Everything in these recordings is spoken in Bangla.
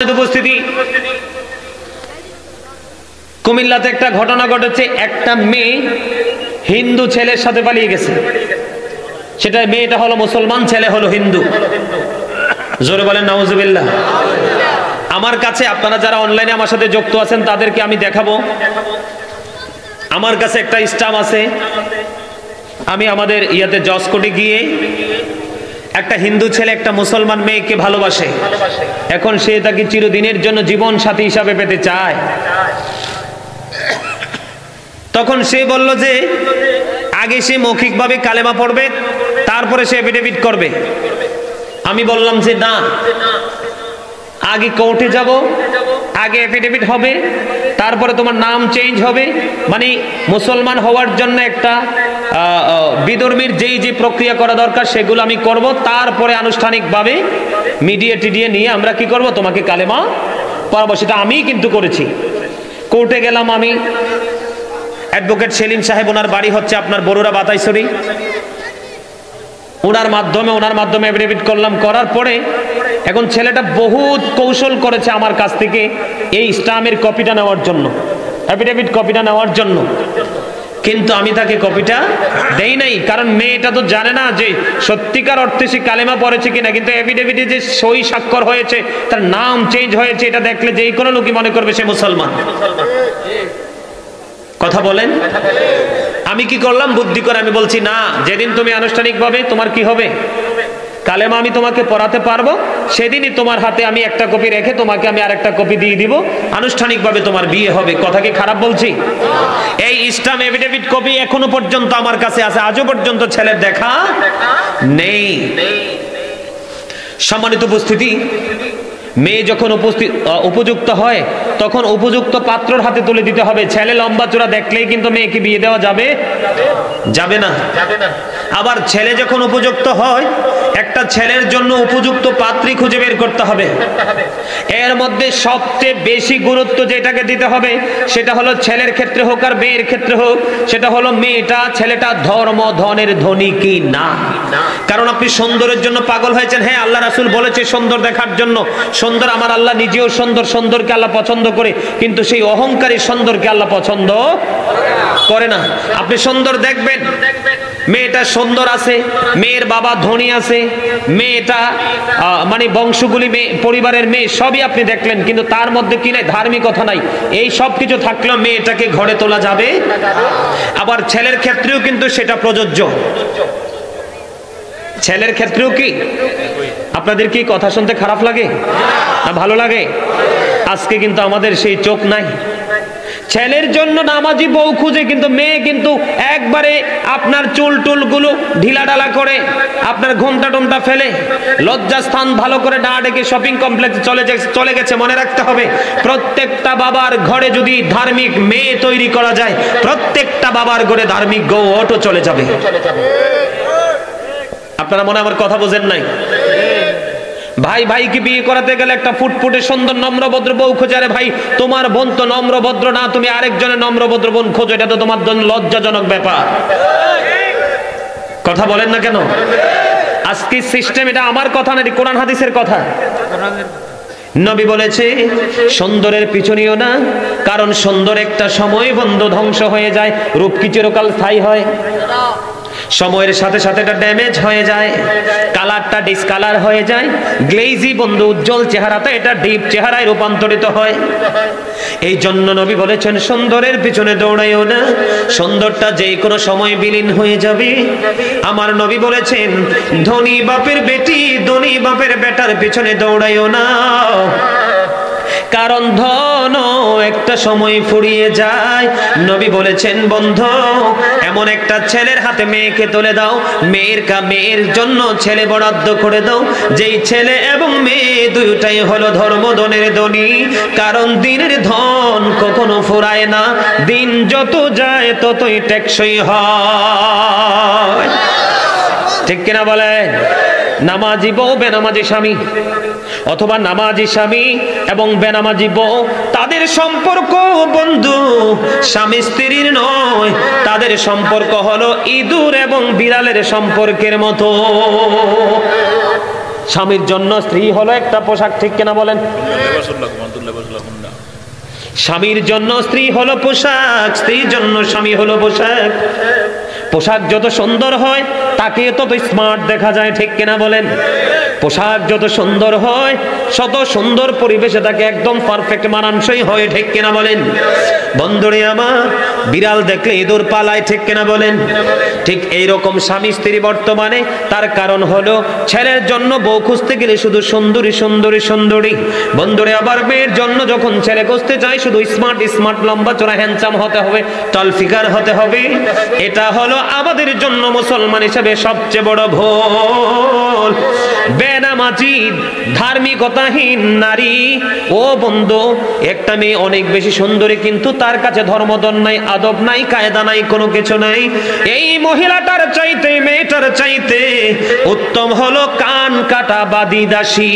উপস্থিতি কুমিল্লাতে একটা ঘটনা ঘটেছে। একটা মেয়ে হিন্দু ছেলের সাথে পালিয়ে গেছে। সেটা মেয়েটা হলো মুসলমান, ছেলে হলো হিন্দু। জোরে বলেন নাউজুবিল্লাহ। আমার কাছে আপনারা যারা অনলাইনে আমার সাথে যুক্ত আছেন তাদেরকে আমি দেখাবো। আমার কাছে একটা স্ট্যাম্প আছে। আমি আমাদের ইয়াতে জসকোটে গিয়ে একটা হিন্দু ছেলে একটা মুসলমান মেয়েকে ভালোবাসে। এখন সে তাকে চিরদিনের জন্য জীবন সাথী হিসাবে পেতে চায়। তখন সে বলল যে আগে সে মৌখিকভাবে কালেমা পড়বে, তারপরে সে এফিডেভিট করবে। আমি বললাম যে না, আগে কোর্টে যাব, আগে এফিডেভিট হবে, তারপরে তোমার নাম চেঞ্জ হবে। মানে মুসলমান হওয়ার জন্য একটা বিধর্মীর যে প্রক্রিয়া করা দরকার সেগুলো আমি করব, তারপরে আনুষ্ঠানিকভাবে মিডিয়া টিডিয়া নিয়ে আমরা কি করব, তোমাকে কালেমা পড়াবো। সেটা আমি কিন্তু করেছি। কোর্টে গেলাম আমি। অ্যাডভোকেট সেলিম সাহেব, ওনার বাড়ি হচ্ছে আপনার বরুড়া বাতাইছড়ি। ওনার মাধ্যমে এফিডেভিট করলাম। করার পরে এখন ছেলেটা বহুত কৌশল করেছে আমার কাছ থেকে এই স্ট্যাম্পের কপিটা নেওয়ার জন্য, এফিডেভিট কপিটা নেওয়ার জন্য। কিন্তু আমি তাকে কপিটা দেই নাই, কারণ মেয়েটা তো জানে না যে সত্যিকার অর্থে সে কালেমা পড়েছে কিনা। কিন্তু এফিডেভিটে যে সই স্বাক্ষর হয়েছে, তার নাম চেঞ্জ হয়েছে, এটা দেখলে যেই কোনো লোকই মনে করবে সে মুসলমান। কথা বলেন। আমি কি করলাম, বুদ্ধি করে আমি বলছি না, যেদিন তুমি আনুষ্ঠানিকভাবে তোমার কি হবে কালেমা আমি তোমাকে পড়াতে পারবো, সেদিনই তোমার হাতে আমি একটা কপি রেখে তোমাকে আমি আরেকটা কপি দিয়ে দিব, আনুষ্ঠানিকভাবে তোমার বিয়ে হবে। কথা কি খারাপ বলছি? এই স্ট্যাম্প এফিডেভিট কপি এখনো পর্যন্ত আমার কাছে আছে, আজও পর্যন্ত ছেলের দেখা নেই। সম্মানিত উপস্থিতি, মেয়ে যখন উপযুক্ত হয় তখন উপযুক্ত পাত্রর হাতে তুলে দিতে হবে। ছেলে লম্বা চূড়া দেখলেই কিন্তু মেয়েকে বিয়ে দেওয়া যাবে না। আবার ছেলে যখন উপযুক্ত হয়, একটা ছেলের জন্য উপযুক্ত পাত্রী খুঁজে বের করতে হবে। এর মধ্যে সবচেয়ে বেশি গুরুত্ব যেটাকে দিতে হবে সেটা হলো ছেলের ক্ষেত্রে হোক আর মেয়ের ক্ষেত্রে হোক, সেটা হলো ছেলেটা ধর্ম ধনের ধনী কি না। কারণ আপনি সুন্দরের জন্য পাগল হয়েছেন। হ্যাঁ, আল্লাহ রাসূল বলেছে সুন্দর দেখার জন্য। সুন্দর, আমার আল্লাহ নিজেও সুন্দরকে আল্লাহ পছন্দ করে, কিন্তু সেই অহংকারী সুন্দরকে আল্লাহ পছন্দ করে না। আপনি সুন্দর দেখবেন, মেয়েটা সুন্দর আছে, মেয়ের বাবা ধনী আছে, মেয়েটা মানে বংশগুলি পরিবারের মেয়ে সবই আপনি দেখলেন, কিন্তু তার মধ্যে কি নাই, ধার্মিকতা নাই। এই সব কিছু থাকলেও মেয়েটাকে ঘরে তোলা যাবে। আবার ছেলের ক্ষেত্রেও কিন্তু সেটা প্রযোজ্য। ছেলের ক্ষেত্রেও কি আপনাদের কি কথা শুনতে খারাপ লাগে না ভালো লাগে? আজকে কিন্তু আমাদের সেই চোখ নাই। ছেলের জন্য নামাজি বউ খুঁজে, কিন্তু মেয়ে কিন্তু একবারে আপনার চুল গুলো ঢিলাঢালা করে, আপনার ঘোমটা টোমটা ফেলে, লজ্জাস্থান ভালো করে না ডেকে শপিং কমপ্লেক্সে চলে গেছে। মনে রাখতে হবে, প্রত্যেকটা বাবার ঘরে যদি ধার্মিক মেয়ে তৈরি করা যায়, প্রত্যেকটা বাবার ঘরে ধার্মিক গোয়াটও চলে যাবে। আপনারা মনে আমার কথা বোঝেন নাই? ভাইকে বিয়ে করাতে গেলে একটা ফুটফুটে সুন্দর নম্রভদ্র বউ খোঁজে। আরে ভাই, তোমার বোন তো নম্রভদ্র না, তুমি আরেকজনের নম্রভদ্র বোন খোঁজো, এটা তো তোমার জন্য লজ্জাজনক ব্যাপার। কথা বলেন না কেন? আজকে সিস্টেম, এটা আমার কথা না, কোরআন হাদিসের কথা। নবী বলেছে সুন্দরের পিছনেও না, কারণ সুন্দর একটা সময় বন্ধ ধ্বংস হয়ে যায়। রূপ কি চিরকাল স্থায়ী হয়? সময়ের সাথে সাথে এটা ড্যামেজ হয়ে যায়, কালারটা ডিসকালার হয়ে যায়। গ্লেজি বন্ধু উজ্জ্বল চেহারাটা এটা ডিপ চেহারায় রূপান্তরিত হয়। এই জন্য নবী বলেছেন সুন্দরের পিছনে দৌড়াইও না, সুন্দরটা যে কোনো সময় বিলীন হয়ে যাবে। আমার নবী বলেছেন ধনী বাপের বেটি, ধনী বাপের বেটার পিছনে দৌড়াইও না, কারণ ধন একটা সময় ফুরিয়ে যায়। নবী বলেছেন বন্ধু, এমন একটা ছেলের হাতে মেয়েকে তুলে দাও, মেয়ের জন্য ছেলে বরাদ্দ করে দাও, যেই ছেলে এবং মেয়ে দুইটাই হলো ধর্ম ধনের ধনী। কারণ দিনের ধন কখনো ফুরায় না, দিন যত যায় ততই টেকসই হয়। ঠিক কিনা বলেন? নামাজি বউ বেনামাজি স্বামী, অথবা নামাজি স্বামী এবং বেনামাজি বউ, তাদের সম্পর্ক বন্ধু স্বামী স্ত্রীর নয়, তাদের সম্পর্ক হলো ইঁদুর এবং বিড়ালের সম্পর্কের মতো। স্বামীর জন্য স্ত্রী হলো একটা পোশাক, ঠিক কিনা বলেন? স্বামীর জন্য স্ত্রী হলো পোশাক, স্ত্রীর জন্য স্বামী হলো পোশাক। পোশাক যত সুন্দর হয় তাকে তত স্মার্ট দেখা যায়, ঠিক কিনা বলেন? পোশাক যত সুন্দর হয় শত সুন্দর পরিবেশে তাকে একদম পারফেক্ট মানানসই হয়, ঠিক কিনা বলেন? বন্ধুরে আমার, বিড়াল দেখলে ইঁদুর পালায়, ঠিক কিনা বলেন? ঠিক এইরকম স্বামী স্ত্রী বর্তমানে, তার কারণ হলো ছেলের জন্য বউ খুঁজতে গেলে শুধু সুন্দরী সুন্দরী সুন্দরী। বন্ধুরে আবার মেয়ের জন্য যখন ছেলে খুঁজতে যায় শুধু স্মার্ট স্মার্ট, লম্বা চড়া হ্যান্ডসাম হতে হবে, টল ফিগার হতে হবে। এটা হলো আমাদের জন্য মুসলমান হিসেবে সবচেয়ে বড় ভুল। বেনামাজি ধার্মিকতাহীন নারী, ও বন্ধু, একটা মেয়ে অনেক বেশি সুন্দরী কিন্তু তার কাছে ধর্মদন নাই, আদব নাই, কায়দা নাই, কোনো কিছু নাই। এই মহিলাটার চাইতে, মেয়েটার চাইতে উত্তম হলো কান কাটা বাদী দাসী।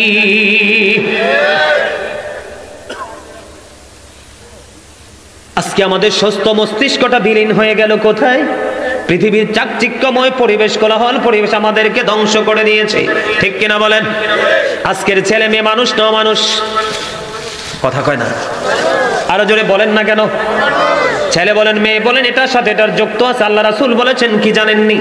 আজকে আমাদের সুস্থ মস্তিষ্কটা বিলীন হয়ে গেল কোথায়? পৃথিবীর চাকচিক্যময় পরিবেশ, কোলাহল পরিবেশ আমাদেরকে ধ্বংস করে দিয়েছে, ঠিক কিনা বলেন? আজকের ছেলে মেয়ে মানুষ না মানুষ? কথা কয় না, আরো জোরে বলেন না কেন? ছেলে বলেন মেয়ে বলেন, এটার সাথে এটার যুক্ত আছে। আল্লাহ রাসূল বলেছেন কি জানেননি?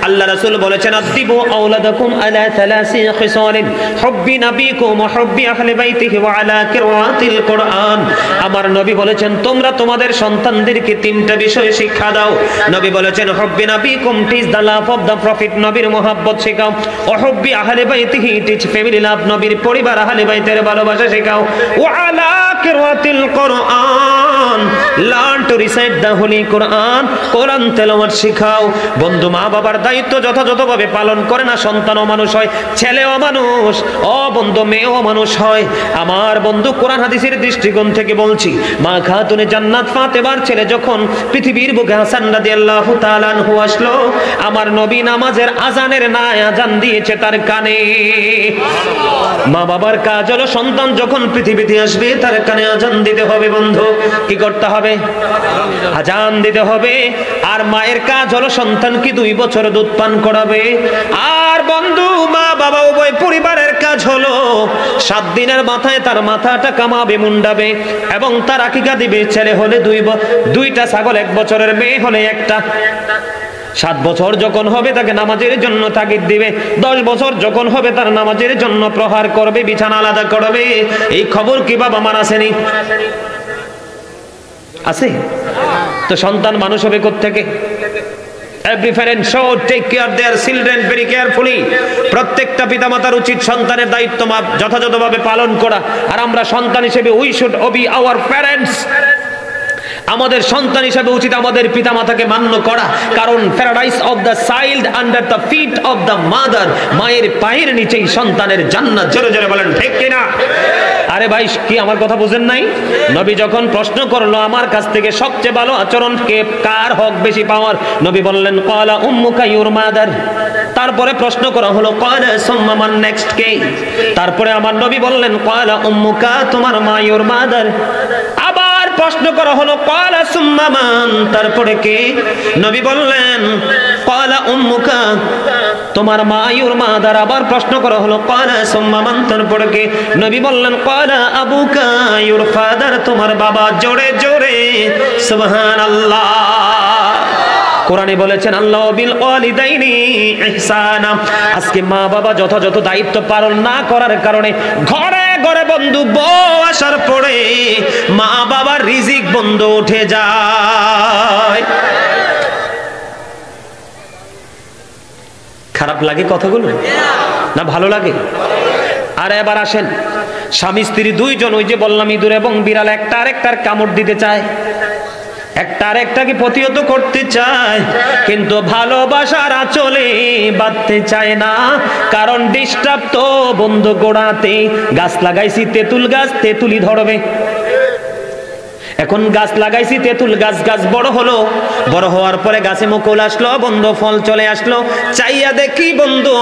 আল্লাহ রাসূল বলেছেন আদিবু আওলাদাকুম আলা থালাসি খিসালিন হুব্বি নবিকুম ওয়া হুব্বি আহলি বাইতিহি ওয়া আলা কিরাআতিল কুরআন। আমার নবী বলেছেন তোমরা তোমাদের সন্তানদেরকে তিনটা বিষয় শিক্ষা দাও। নবী বলেছেন হুব্বি নবিকুম, teach the love of the prophet, নবীর মহব্বত শেখাও। ওয়া হুব্বি আহলি বাইতিহি, টিচ ফ্যামিলি লাভ, নবীর পরিবার আহলি বাইতের ভালোবাসা শেখাও। ওয়া আলা কিরাআতিল কুরআন, learn to recite the holy Quran, কোরআন তেলাওয়াত শিখাও। বন্ধু, মা বাবার দায়িত্ব যথাযথভাবে পালন করে না, সন্তানও মানুষ হয়, ছেলেও মানুষ, ও বন্ধু মেয়েও মানুষ হয়। আমার বন্ধু, কোরআন হাদিসের দৃষ্টিকোণ থেকে বলছি, মা খাতুনে জান্নাত ফাতেমার ছেলে যখন পৃথিবীর বুকে হাসান রাদিয়াল্লাহু তাআলা আনহু আসলো, আমার নবী নামাজের আজানের না আজান দিয়েছে তার কানে। মা বাবার কাজ হলো সন্তান যখন পৃথিবীতে আসবে তার কানে আজান দিতে হবে। বন্ধু, কি করতে হবে? আজান দিতে হবে। আর মায়ের কাজ হলো সন্তানকে 2 বছর দুধ পান করাবে। আর বন্ধু, মা বাবা উভয় পরিবারের কাজ হলো 7 দিনের মাথায় তার মাথাটা কামাবে, মুন্ডাবে এবং তার আকিকা দিবে। ছেলে হলে 2টা ছাগল, 1 বছরের, মেয়ে হলে 1টা। 7 বছর যখন হবে তাকে নামাজের জন্য তাগিদ দিবে, 10 বছর যখন হবে তার নামাজের জন্য প্রহার করবে, বিছানা আলাদা করবে। এই খবর কি বাবা মার আসেনি? আছে তো? সন্তান মানুষ হবে কোত্থেকে? Every parent should take care their children very carefully. প্রত্যেকটা পিতামাতার উচিত সন্তানের দায়িত্ব যথাযথভাবে পালন করা। আর আমরা সন্তান হিসেবে we should obey our parents. আমাদের সন্তান হিসেবে উচিত আমাদের পিতামাতাকে মান্য করা, কারণ paradise of the child under the feet of the mother, মায়ের পায়ের নিচেই সন্তানের জান্নাত। জোরে জোরে বলেন ঠিক কিনা? আরে ভাই, কি আমার কথা বুঝেন নাই? নবী যখন প্রশ্ন করলো আমার কাছ থেকে সবচেয়ে ভালো আচরণ কে, কার হক বেশি পাওয়ার, নবী বললেন ক্বালা উম্মুকা ইউর মাদার। তারপরে প্রশ্ন করা হলো ক্বালা সুম্মা মান, নেক্সট কে? তারপরে আমার নবী বললেন ক্বালা উম্মুকা, তোমার মা, ইউর মাদার। আবার প্রশ্ন করা হলো ক্বালা সুম্মা মান, তারপরে কে? নবী বললেন ক্বালা উম্মুকা, তোমার মা, ইউর মাদার। আবার প্রশ্ন করা হলো ক্বালা সুম্মা মান, তারপরে কে? নবী বললেন ক্বালা আবুকা, ইউর ফাদার, তোমার বাবা। জোরে জোরে সুবহানাল্লাহ। কোরআনে বলেছেন আল্লাহ বিল ওয়ালিদাইনি ইহসানা। আজকে মা বাবা যথাযথ দায়িত্ব পালন না করার কারণে ঘরে ঘরে বন্ধু বউ আসার পরে মা বাবার রিজিক বন্ধ উঠে যায়। খারাপ লাগে কথাগুলো না ভালো লাগে? আর এবার আসেন, স্বামী স্ত্রী 2 জন, ওই যে বললাম ইঁদুর এবং বিড়াল, একটা আরেকটার কামড় দিতে চায়, একটা আরেকটাকে প্রতিহত করতে চায়, কিন্তু ভালোবাসার আঁচলে বাঁধতে চায় না। কারণ ডিস্টার্ব তো বন্ধু গোড়াতে। গাছ লাগাইছি তেঁতুল গাছ, তেঁতুলি ধরবে। এখন গাছ লাগাইছি তেঁতুল গাছ, গাছ বড় হলো, বড় হওয়ার পরে গাছে মুকুল আসলো, বন্ধু ফল চলে আসলো, চাইয়া দেখি বন্ধু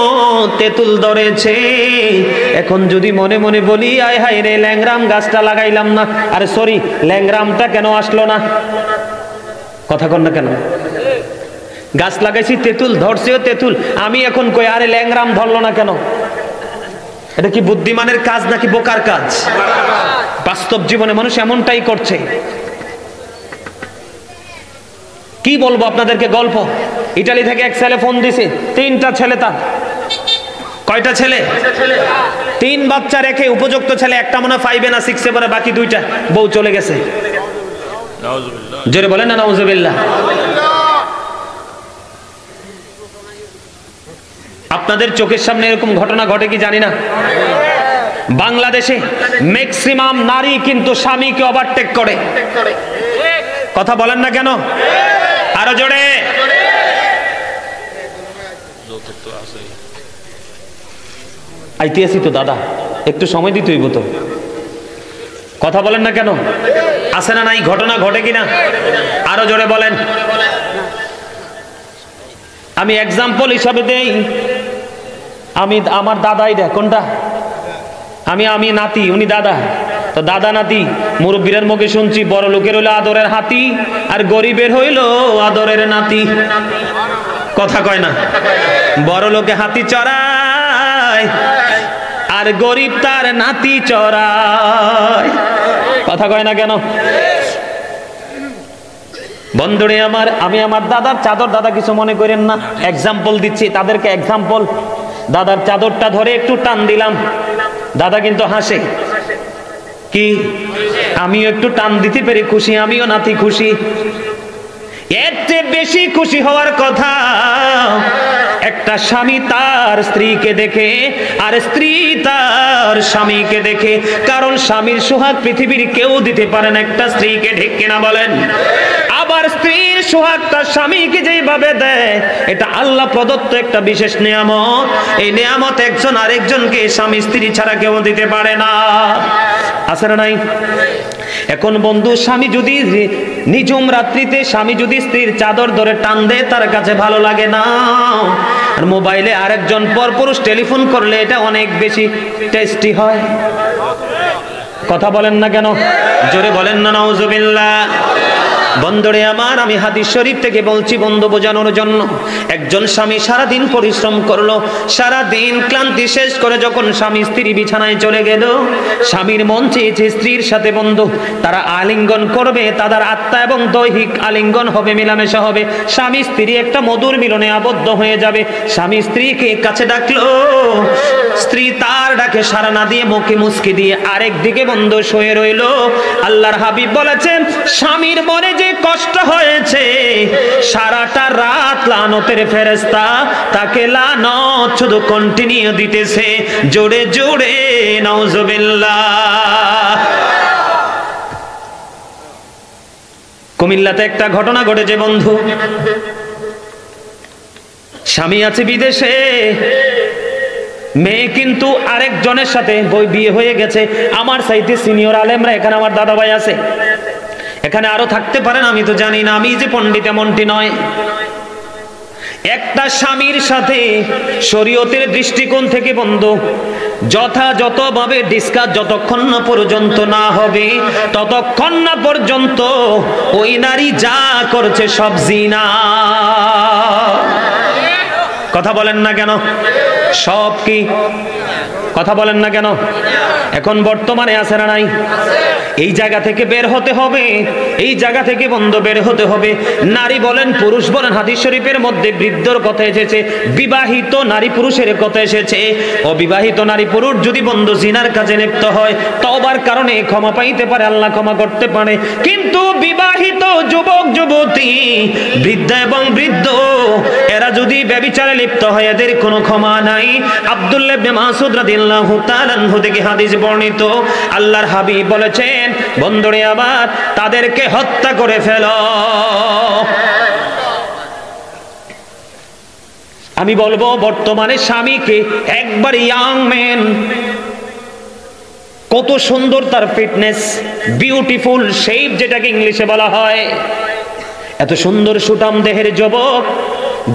তেঁতুল ধরেছে। এখন যদি মনে মনে বলি আয় হায় রে, ল্যাংরাম গাছটা লাগাইলাম না, আরে সরি, ল্যাংরামটা কেন আসলো না? কথা কন না কেন? গাছ লাগাইছি তেঁতুল, ধরছেও তেঁতুল, আমি এখন কই আরে ল্যাংরাম ধরলো না কেন? এটা কি বুদ্ধিমানের কাজ নাকি বোকার কাজ? বাস্তব জীবনে মানুষ এমনটাই করছে। কি বলবো আপনাদেরকে গল্প। ইটালি থেকে এক ছেলে ফোন দিছে, 3টা ছেলে তার। কয়টা ছেলে? 3 বাচ্চা রেখে উপযুক্ত ছেলে একটা মনে 5 না 6 পরে, বাকি 2টা বউ চলে গেছে। জোরে বলেন না নাউজুবিল্লাহ। আপনাদের চোখের সামনে এরকম ঘটনা ঘটে কি জানি না। বাংলাদেশে ম্যাক্সিমাম নারী কিন্তু স্বামীকে ওভারটেক করে। কথা বলেন না কেন? আরো জোরে। আইতেছি তো দাদা, একটু সময় দিতে হইব তো। কথা বলেন না কেন? আছে না নাই? ঘটনা ঘটে কিনা? আরো জোরে বলেন। আমি এক্সাম্পল হিসাবে দেই, আমি আমার দাদাই দেখ কোনটা, আমি নাতি, উনি দাদা। তো দাদা নাতি মুরব্বীর মুখে শুনছি, বড় লোকের হইলো আদরের হাতি আর গরিবের হইলো আদরের নাতি। কথা কয় না? বড় লোকে হাতি চড়ায় আর গরিব তার নাতি চড়ায়। কথা কয় না কেন? বন্ধুরে আমার, আমি আমার দাদার চাদর, দাদা কিছু মনে করেন না, এক্সাম্পল দিচ্ছি তাদেরকে, এক্সাম্পল। দাদার চাদরটা ধরে একটু টান দিলাম, দাদা কিন্তু হাসে। কি? আমিও একটু টান দিতে পেরে খুশি, আমিও নাতি খুশি। এর চেয়ে বেশি খুশি হওয়ার কথা একটা স্বামী তার স্ত্রীকে দেখে আর স্ত্রী তার স্বামীকে দেখে। কারণ স্বামীর সোহাগ পৃথিবীর কেউ দিতে পারে না একটা স্ত্রীকে, ঠিক কিনা বলেন? আবার স্ত্রীর সোহাগ তার স্বামীকে যেভাবে দেয়, এটা আল্লাহ প্রদত্ত একটা বিশেষ নিয়ামত। এই নিয়ামত একজন আরেকজনকে স্বামী স্ত্রী ছাড়া কেউ দিতে পারে না। আছে না নাই? এখন বন্ধু, স্বামী যদি নিঝুম রাত্রিতে স্বামী যদি স্ত্রীর চাদর ধরে টান দেয়, তার কাছে ভালো লাগে না। আর মোবাইলে আরেকজন পরপুরুষ টেলিফোন করলে এটা অনেক বেশি টেস্টি হয়। কথা বলেন না কেন? জোরে বলেন না নাউজুবিল্লাহ। বন্ধুরে আমার, আমি হাদিস শরীফ থেকে বলছি বন্ধু বোঝানোর জন্য। একজন স্বামী সারাদিন পরিশ্রম করলো, সারাদিন ক্লান্তি শেষ করে যখন স্বামী স্ত্রী বিছানায় চলে গেল, স্বামীর মন চেয়েছে স্ত্রীর সাথে বন্ধু তারা আলিঙ্গন করবে, তাদের আত্মা এবং দৈহিক আলিঙ্গন হবে, মেলামেশা হবে, স্বামী স্ত্রী একটা মধুর মিলনে আবদ্ধ হয়ে যাবে। স্বামী স্ত্রীকে কাছে ডাকলো, স্ত্রী তার ডাকে সাড়া না দিয়ে মুখে মুচকি দিয়ে আরেক দিকে বন্ধু শুয়ে রইল। আল্লাহর হাবিব বলেছেন, স্বামীর মনে যে কষ্ট হয়েছে, সারাটা রাত লানতের ফেরেশতা তাকে লানত শুধু কন্টিনিউ দিতেছে। জোরে জোরে নাউজুবিল্লাহ। কুমিল্লাতে একটা ঘটনা ঘটেছে বন্ধু। স্বামী আছে বিদেশে, মেয়ে কিন্তু আরেকজনের সাথে বিয়ে হয়ে গেছে। আমার চাইতে সিনিয়র আলেমরা এখানে, আমার দাদা ভাই আছে এখানে, আরো থাকতে পারেন, আমি তো জানি না, আমি যে পণ্ডিত এমনটি নয়। একটা স্বামীর সাথে শরীয়তের দৃষ্টিকোণ থেকে বন্ধু যথাযথভাবে ডিসকাস যতক্ষণ না পর্যন্ত না হবে, ততক্ষণ না পর্যন্ত ওই নারী যা করছে সব জিনা। কথা বলেন না কেন? সব কি? কথা বলেন না কেন? এখন বর্তমানে আছে না নাই? এই জায়গা থেকে বের হতে হবে, এই জায়গা থেকে বন্ধ বের হতে হবে। নারী বলেন পুরুষ বলেন, হাদিস শরীফের মধ্যে বৃদ্ধর কথা এসেছে, বিবাহিত নারী পুরুষের কথা এসেছে। অবিবাহিত নারী পুরুষ যদি বন্ধু জিনার কাজে লিপ্ত হয়, তওবার কারণে ক্ষমা পাইতে পারে, আল্লাহ ক্ষমা করতে পারে। কিন্তু বিবাহিত যুবক যুবতী, বৃদ্ধ এবং বৃদ্ধ, এরা যদি ব্যভিচারে লিপ্ত হয়, এদের কোনো ক্ষমা নাই। আব্দুল্লাহ ইবনে মাসউদ রাদিয়াল্লাহু তাআলা আনহু থেকে হাদিস বর্ণিত, আল্লাহর হাবিব বলেছেন, বন্ধুরে আবার তাদেরকে হত্যা করে ফেলো। আমি বলবো বর্তমানে স্বামীকে, একবার ইয়াং ম্যান, কত সুন্দর তার ফিটনেস, বিউটিফুল শেপ যেটাকে ইংলিশে বলা হয়, এত সুন্দর সুঠাম দেহের যুবক,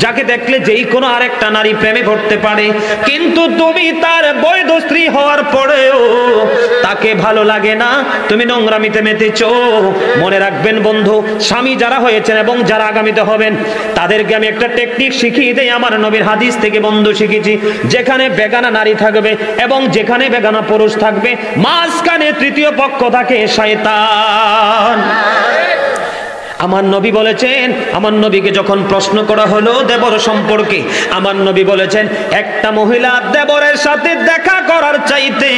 যাকে দেখলে যেই কোনো আরেকটা নারী প্রেমে পড়তে পারে, কিন্তু তুমি তার বৈধ স্ত্রী হওয়ার পরেও তাকে ভালো লাগে না, তুমি নোংরামিতে মেতেছো। মনে রাখবেন বন্ধু, স্বামী যারা হয়েছেন এবং যারা আগামীতে হবেন, তাদেরকে আমি একটা টেকনিক শিখিয়ে দেই, আমার নবীর হাদিস থেকে বন্ধু শিখেছি। যেখানে বেগানা নারী থাকবে এবং যেখানে বেগানা পুরুষ থাকবে, মাঝখানে তৃতীয় পক্ষ থাকে শয়তান। আমার নবী বলেছেন, আমার নবীকে যখন প্রশ্ন করা হলো দেবর সম্পর্কে, আমার নবী বলেছেন একটা মহিলা দেবরের সাথে দেখা করার চাইতে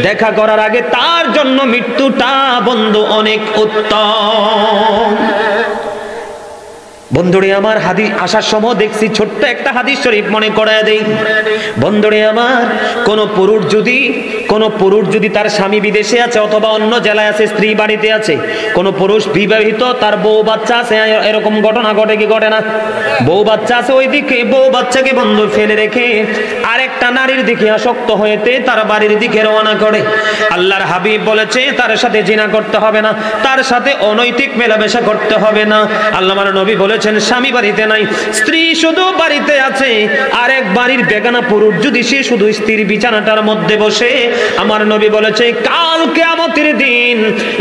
দেখা করার আগে তার জন্য মৃত্যুটা বন্ধু অনেক উত্তম। বন্ধুরে আমার, হাদিস আসার সময় দেখছি ছোট্ট একটা হাদিস শরীফ মনে করায় দেই। বন্ধুরে আমার, কোন পুরুষ যদি তার স্বামী বিদেশে আছে অথবা অন্য জেলায় আছে, স্ত্রী বাড়িতে আছে, কোন পুরুষ বিবাহিত, তার বউ বাচ্চা আছে, এরকম ঘটনা ঘটে কি ঘটে না? বউ বাচ্চা আছে, ওইদিকে বউ বাচ্চাকে বন্ধু ফেলে রেখে আরেকটা নারীর দিকে আসক্ত হয়েতে তার বাড়ির দিকে রওনা করে। আল্লাহর হাবিব বলেছে তার সাথে জিনা করতে হবে না, তার সাথে অনৈতিক মেলামেশা করতে হবে না। আল্লাহর নবী বলেছেন স্বামী বাড়িতে নাই, স্ত্রী শুধু বাড়িতে আছে, আরেক বাড়ির বেগানা পুরুষ যদি সে শুধু স্ত্রীর বিছানাটার মধ্যে বসে, আমার নবী বলেছে কাল কিয়ামতের দিন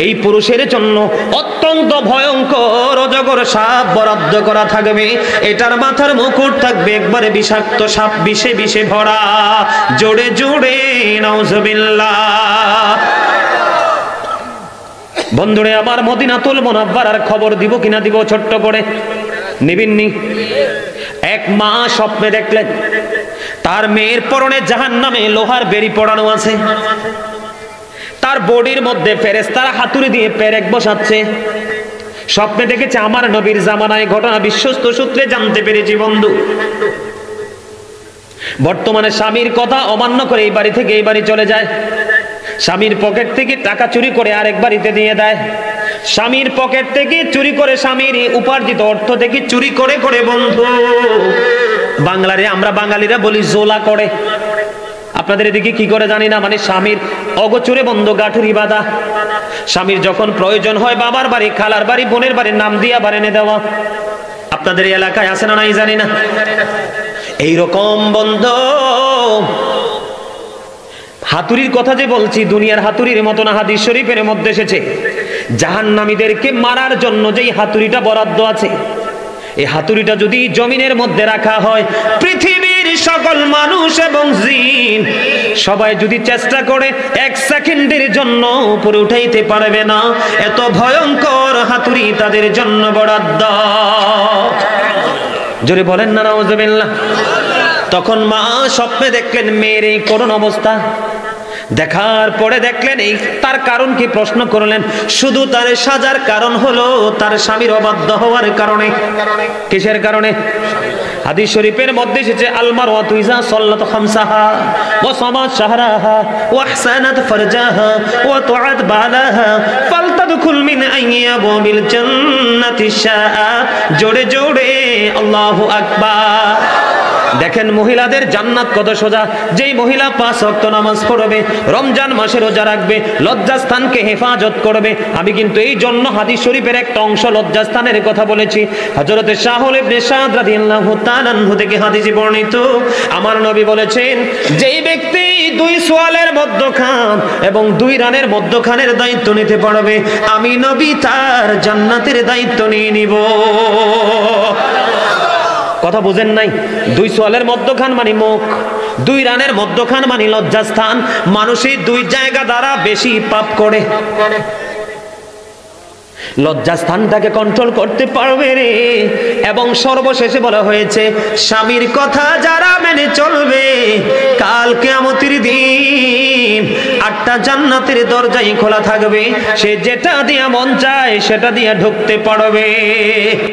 এই পুরুষের জন্য অত্যন্ত ভয়ঙ্কর অজগর সাপ বরাদ্দ করা থাকবে। এটার মাথার মুকুট থাকবে একবারে বিষাক্ত সাপ, বিষে ভরা। জোরে জোরে নাউজুবিল্লাহ। বন্ধুরে আমার, মদিনাতুল মুনাওয়ারার খবর দিব কিনা দিব? ছোট্ট করে নিবিননি? এক মা স্বপ্নে দেখলেন তার মেয়ের পরনে জাহান্নামে লোহার বেড়ি পড়ানো আছে, তার বডির মধ্যে ফেরেশতারা হাতুড়ি দিয়ে পেরেক বসাচ্ছে। স্বপ্নে দেখেছে আমার নবীর জামানায় ঘটনা, বিশ্বস্ত সূত্রে জানতে পেরেছি বন্ধু। বর্তমানে স্বামীর কথা অমান্য করে এই বাড়ি থেকে এই বাড়ি চলে যায়, স্বামীর পকেট থেকে টাকা চুরি করে আরেক বাড়িতে দিয়ে দেয়, স্বামীর পকেট থেকে চুরি করে, স্বামীর উপার্জিত অর্থ থেকে চুরি করে করে বন্ধু, বাংলারে আমরা বাঙালিরা বলি জোলা করে। আপনাদের এদিকে কি করে জানি না, মানে স্বামীর অগোচরে বন্ধ গাঠুরি বাঁধা। স্বামীর যখন প্রয়োজন হয় বাবার বাড়ি, খালার বাড়ি, বোনের বাড়ির নাম দিয়া বার এনে দেওয়া। আপনাদের এলাকায় আছে না নাই জানি না। এইরকম বন্ধ হাতুড়ির কথা যে বলছি, দুনিয়ার হাতুড়ির মতো না, হাদিস শরীফের মধ্যে এসেছে জাহান্নামীদেরকে মারার জন্য যেই হাতুড়িটা বরাদ্দ আছে, এই হাতুড়িটা যদি জমিনের মধ্যে রাখা হয়, পৃথিবীর সকল মানুষ এবং জিন সবাই যদি চেষ্টা করে এক সেকেন্ডের জন্য উপরে উঠাইতে পারবে না, এত ভয়ঙ্কর হাতুড়ি তাদের জন্য বরাদ্দ। জোরে বলেন না নাউজুবিল্লাহ। তখন মা স্বপ্নে দেখলেন মেয়ের এই করুণ অবস্থা, দেখার পরে দেখলেন এই তার কারণ কি প্রশ্ন করলেন, শুধু তার সাজার কারণ হলো তার স্বামীর অবাধ্য হওয়ার কারণে। কিসের কারণে? হাদিস শরীফের মধ্যে এসেছে আল মারওয়াতু ইযা সাল্লাত খামসাহা ওয়া সামাত শাহরাহা ওয়া আহসানাত ফারজাহা ওয়া তুআত বালাহা ফালতাদখুল মিন আইয়াবিল জান্নাতি শাআ। জোরে জোরে আল্লাহু আকবার। দেখেন মহিলাদের জান্নাত কত সোজা। যেই মহিলা 5 ওয়াক্ত নামাজ পড়বে, রমজান মাসে রোজা রাখবে, লজ্জাস্থানকে হেফাজত করবে। আমি কিন্তু এই জন্য হাদিস শরীফের একটা অংশ লজ্জাস্থানের কথা বলেছি। হযরত শাহুল ইবনে সাদ রাদিয়াল্লাহু তাআলা আনহু থেকে হাদিসে বর্ণিত, আমার নবী বলেছেন যেই ব্যক্তি 2 সোয়ালের মধ্যখান এবং 2 রানের মধ্যখানের দায়িত্ব নিতে পারবে, আমি নবী তার জান্নাতের দায়িত্ব নিয়ে নিব। কথা বুঝেন নাই? 2 সোয়ালের মধ্যখান মানে মুখ, 2 রানের মধ্যখান মানে লজ্জাস্থান। মানুষই 2 জায়গা দ্বারা বেশি পাপ করে, লজ্জাস্থানটাকে কন্ট্রোল করতে পারবে রে। এবং সর্বশেষে বলা হয়েছে স্বামীর কথা যারা মেনে চলবে, কাল কিয়ামতের দিন 8টা জান্নাতের দরজাই খোলা থাকবে, সে যেটা দিয়া মন চায় সেটা দিয়া ঢুকতে পারবে।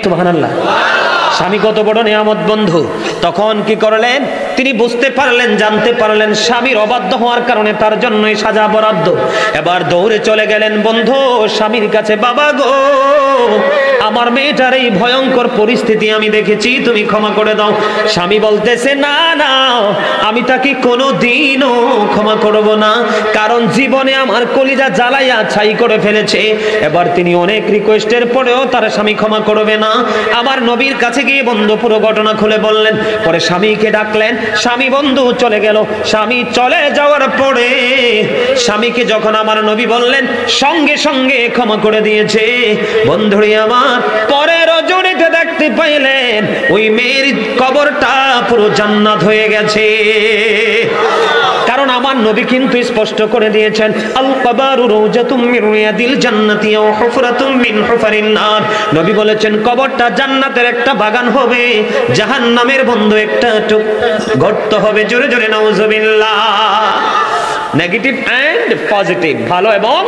সুবহানাল্লাহ। স্বামী কত বড় নিয়ামত বন্ধু। তখন কি করলেন? তিনি বুঝতে পারলেন, জানতে পারলেন স্বামীর অবাধ্য হওয়ার কারণে তার জন্যই সাজা বরাদ্দ। এবার দৌড়ে চলে গেলেন বন্ধু স্বামীর কাছে, বাবা গো, আমার মেয়েটার এই ভয়ঙ্কর পরিস্থিতি আমি দেখেছি, তুমি ক্ষমা করে দাও। স্বামী বলতেছে না না, আমি তাকে কোনোদিনও ক্ষমা করব না, কারণ জীবনে আমার কলিজা জ্বালাইয়া ছাই করে ফেলেছে। এবার তিনি অনেক রিকোয়েস্টের পরেও তার স্বামী ক্ষমা করবে না। আমার নবীর কাছে কাছে গিয়ে বন্ধু পুরো ঘটনা খুলে বললেন। পরে স্বামীকে ডাকলেন, স্বামী বন্ধু চলে গেল। স্বামী চলে যাওয়ার পরে স্বামীকে যখন আমার নবী বললেন, সঙ্গে সঙ্গে ক্ষমা করে দিয়েছে। বন্ধুরে আমার, পরে রজনীতে দেখতে পাইলেন ওই মেয়ের কবরটা পুরো জান্নাত হয়ে গেছে। কারণ আমার নবী কিন্তু স্পষ্ট করে দিয়েছেন, আল কবরু রাউজাতুম মিন রিয়াদিল জান্নাতি ওয়া হুফরাতুম মিন হুফারিন নার। নবী বলেছেন কবরটা জান্নাতের একটা বাগান হবে, জাহান্নামের বন্ধু একটা গর্ত হবে। জোরে জোরে নাউজুবিল্লাহ। নেগেটিভ এন্ড পজিটিভ, ভালো এবং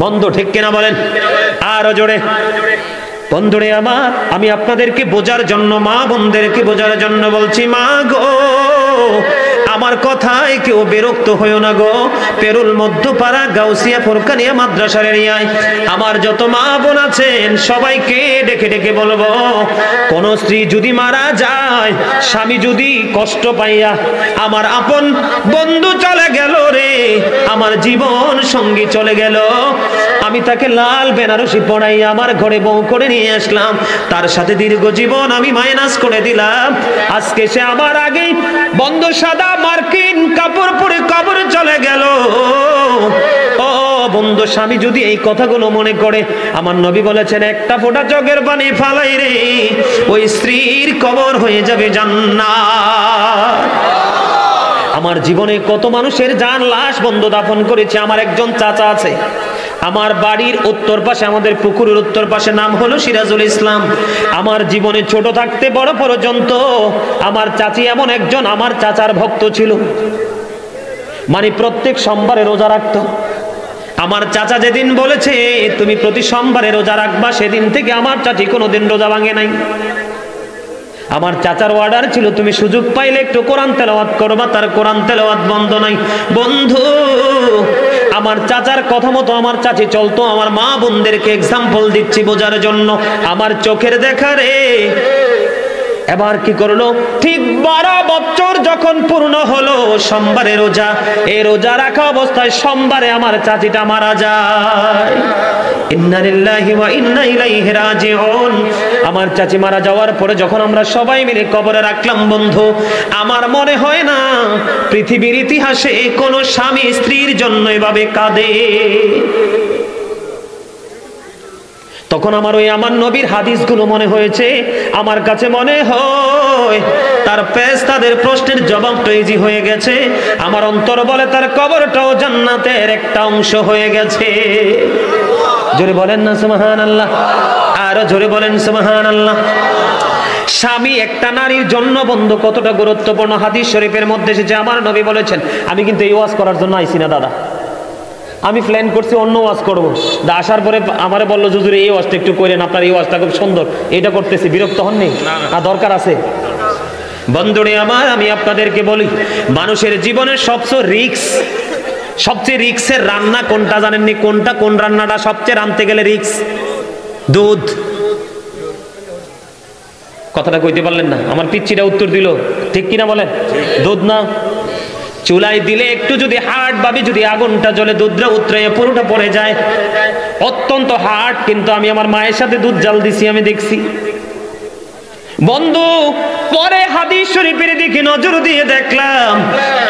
মন্দ, ঠিক কিনা বলেন? আরো জোরে। বন্ধুরে আমার, আমি আপনাদেরকে বোঝার জন্য, মা বোনদেরকে বোঝার জন্য বলছি, মা গো আমার কথায় কেউ বিরক্ত হইও না গো। পেরুল মধ্যপাড়া গাউসিয়া ফুরকানিয়া মাদ্রাসার এরিয়ায় আমার যত মা বোন আছেন সবাইকে ডেকে ডেকে বলবো, কোন স্ত্রী যদি মারা যায়, স্বামী যদি কষ্ট পাইয়া আমার আপন বন্ধু চলে গেল রে, আমার জীবন সঙ্গী চলে গেল, আমি তাকে লাল বেনারসি পড়াইয়া আমার ঘরে বউ করে নিয়ে আসলাম, তার সাথে দীর্ঘ জীবন আমি মাইনাস করে দিলাম, আজকে সে আমার আগেই বন্ধু সাদা মার্কিন কাপড় পরে কবরে চলে গেল। ও বন্ধু, স্বামী যদি এই কথাগুলো মনে করে, আমার নবী বলেছেন একটা ফোঁটা চোখের পানি ফালাই রে, ওই স্ত্রীর কবর হয়ে যাবে জান্নাত। আমার জীবনে কত মানুষের জান লাশ বন্ধু দাফন করেছে। আমার একজন চাচা আছে, আমার বাড়ির উত্তর পাশে, আমাদের পুকুরের উত্তর পাশে, নাম হলো সিরাজুল ইসলাম। আমার জীবনে ছোট থাকতে বড় পর্যন্ত আমার চাচি এমন একজন আমার চাচার ভক্ত ছিল, মানে প্রত্যেক সোমবারে রোজা রাখতো। আমার চাচা যেদিন বলেছে তুমি প্রতি সোমবারে রোজা রাখবা, সেদিন থেকে আমার চাচি কোনোদিন রোজা ভাঙে নাই। আমার চাচার অর্ডার ছিল তুমি সুযোগ পাইলে একটু কোরআন তেলাওয়াত করবা, তার কোরআন তেলাওয়াত বন্ধ নাই। বন্ধু, আমার চাচার কথা মতো আমার চাচি চলতো। আমার মা বোনদেরকে এক্সাম্পল দিচ্ছি বোঝার জন্য, আমার চোখের দেখা রে। এবার কি করলো, ঠিক 12 বছর যখন পূর্ণ হলো সোমবারে রোজা, এই রোজা রাখা অবস্থায় সোমবারে আমার চাচিটা মারা যায়। ইন্না লিল্লাহি ওয়া ইন্না ইলাইহি রাজিউন। আমার চাচি মারা যাওয়ার পরে যখন আমরা সবাই মিলে কবরে রাখলাম বন্ধু, আমার মনে হয় না পৃথিবীর ইতিহাসে কোনো স্বামী স্ত্রীর জন্য এভাবে কাঁদে। তখন আমার ওই আমার নবীর হাদিসগুলো মনে হয়েছে, আমার কাছে মনে হয় তার ফেরেশতাদের প্রশ্নের জবাবটা ইজি হয়ে গেছে। আমার অন্তর বলে তার কবরটাও জান্নাতের একটা অংশ হয়ে গেছে। জোরে বলেন না সুবহানাল্লাহ, আরো জোরে বলেন সুবহানাল্লাহ। স্বামী একটা নারীর জন্য বন্ধু কতটা গুরুত্বপূর্ণ হাদিস শরীফের মধ্যে এসেছে। আমার নবী বলেছেন, আমি কিন্তু এই ওয়াজ করার জন্য আইছি না দাদা, আমি প্ল্যান করছি অন্য ওয়াজ করবো। আসার পরে আমারে বললো হুজুর এই ওয়াজটা একটু করেন, আপনার এই ওয়াজটা খুব সুন্দর, এটা করতেছি। বিরক্ত হননি? না, দরকার আছে। বন্ধুরে আমার, আমি আপনাদেরকে বলি, মানুষের জীবনের সবচেয়ে রিক্সের রান্না কোনটা জানেননি? কোন রান্নাটা সবচেয়ে রাঁধতে গেলে রিক্স? দুধ। কথাটা কইতে পারলেন না? আমার পিচ্চিটা উত্তর দিল, ঠিক কিনা বলেন? দুধ না, চুলায় দিলে একটু যদি হার্ড ভাবে যদি আগুনটা জ্বলে, দুধটা উতরাইয়া পুরোটা পড়ে যায়, অত্যন্ত হার্ড। কিন্তু আমি আমার মায়ের সাথে দুধ জাল দিছি, আমি দেখছি বন্ধু। পরে হাদিস শরীফের দিকে নজর দিয়ে দেখলাম,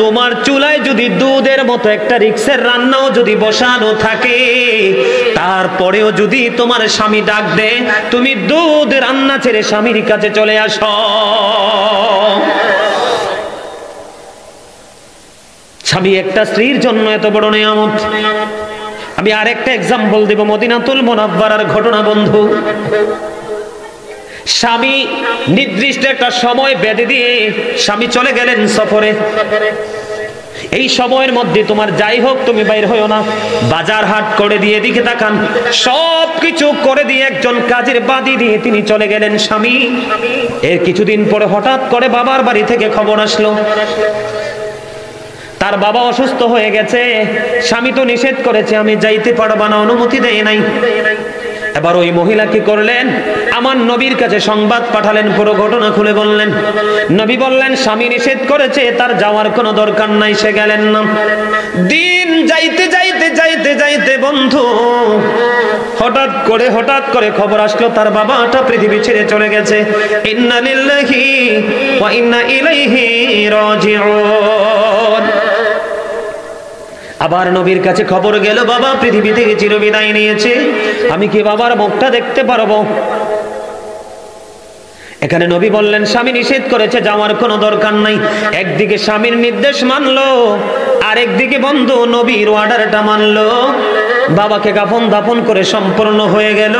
তোমার চুলায় যদি দুধের মতো একটা রিক্সের রান্নাও যদি বসানো থাকে, তারপরেও যদি তোমার স্বামী ডাক দেয়, তুমি দুধ রান্না ছেড়ে স্বামীর কাছে চলে আসো। স্বামী একটা স্ত্রীর জন্য এত বড় নিয়ামত। আমি আরেকটা এক্সাম্পল দেব, মদিনাতুল মুনাওয়ারার ঘটনা বন্ধু। স্বামী নির্দিষ্ট একটা সময় বেঁধে দিয়ে স্বামী চলে গেলেন সফরে। এই সময়ের মধ্যে তোমার যাই হোক তুমি বাইর হইও না, বাজার হাট করে দিয়ে, এদিকে তাকান, সবকিছু করে দিয়ে একজন কাজের বাদি দিয়ে তিনি চলে গেলেন স্বামী। এর কিছুদিন পরে হঠাৎ করে বাবার বাড়ি থেকে খবর আসলো তার বাবা অসুস্থ হয়ে গেছে। স্বামী তো নিষেধ করেছে, আমি যাইতে পারবো না, অনুমতি দেয় নাই। এবার ওই মহিলা কি করলেন, আমার নবীর কাছে সংবাদ পাঠালেন, পুরো ঘটনা খুলে বললেন। নবী বললেন স্বামী নিষেধ করেছে, তার যাওয়ার কোনো দরকার নাই, সে গেলেন না। দিন যাইতে যাইতে যাইতে যাইতে বন্ধু হঠাৎ করে খবর আসলো তার বাবাটা পৃথিবী ছেড়ে চলে গেছে। ইন্না লিল্লাহি ওয়া ইন্না ইলাইহি রাজিউন। আবার নবীর কাছে খবর গেল, বাবা পৃথিবী থেকে চিরবিদায় নিয়েছে, আমি কি বাবার মুখটা দেখতে পারবো? এখানে নবী বললেন, স্বামী নিষেধ করেছে, যাওয়ার কোনো দরকার নাই। একদিকে স্বামীর নির্দেশ মানলো, আর একদিকে বন্ধু নবীর অর্ডারটা মানলো। বাবাকে কাফন দাফন করে সম্পূর্ণ হয়ে গেল।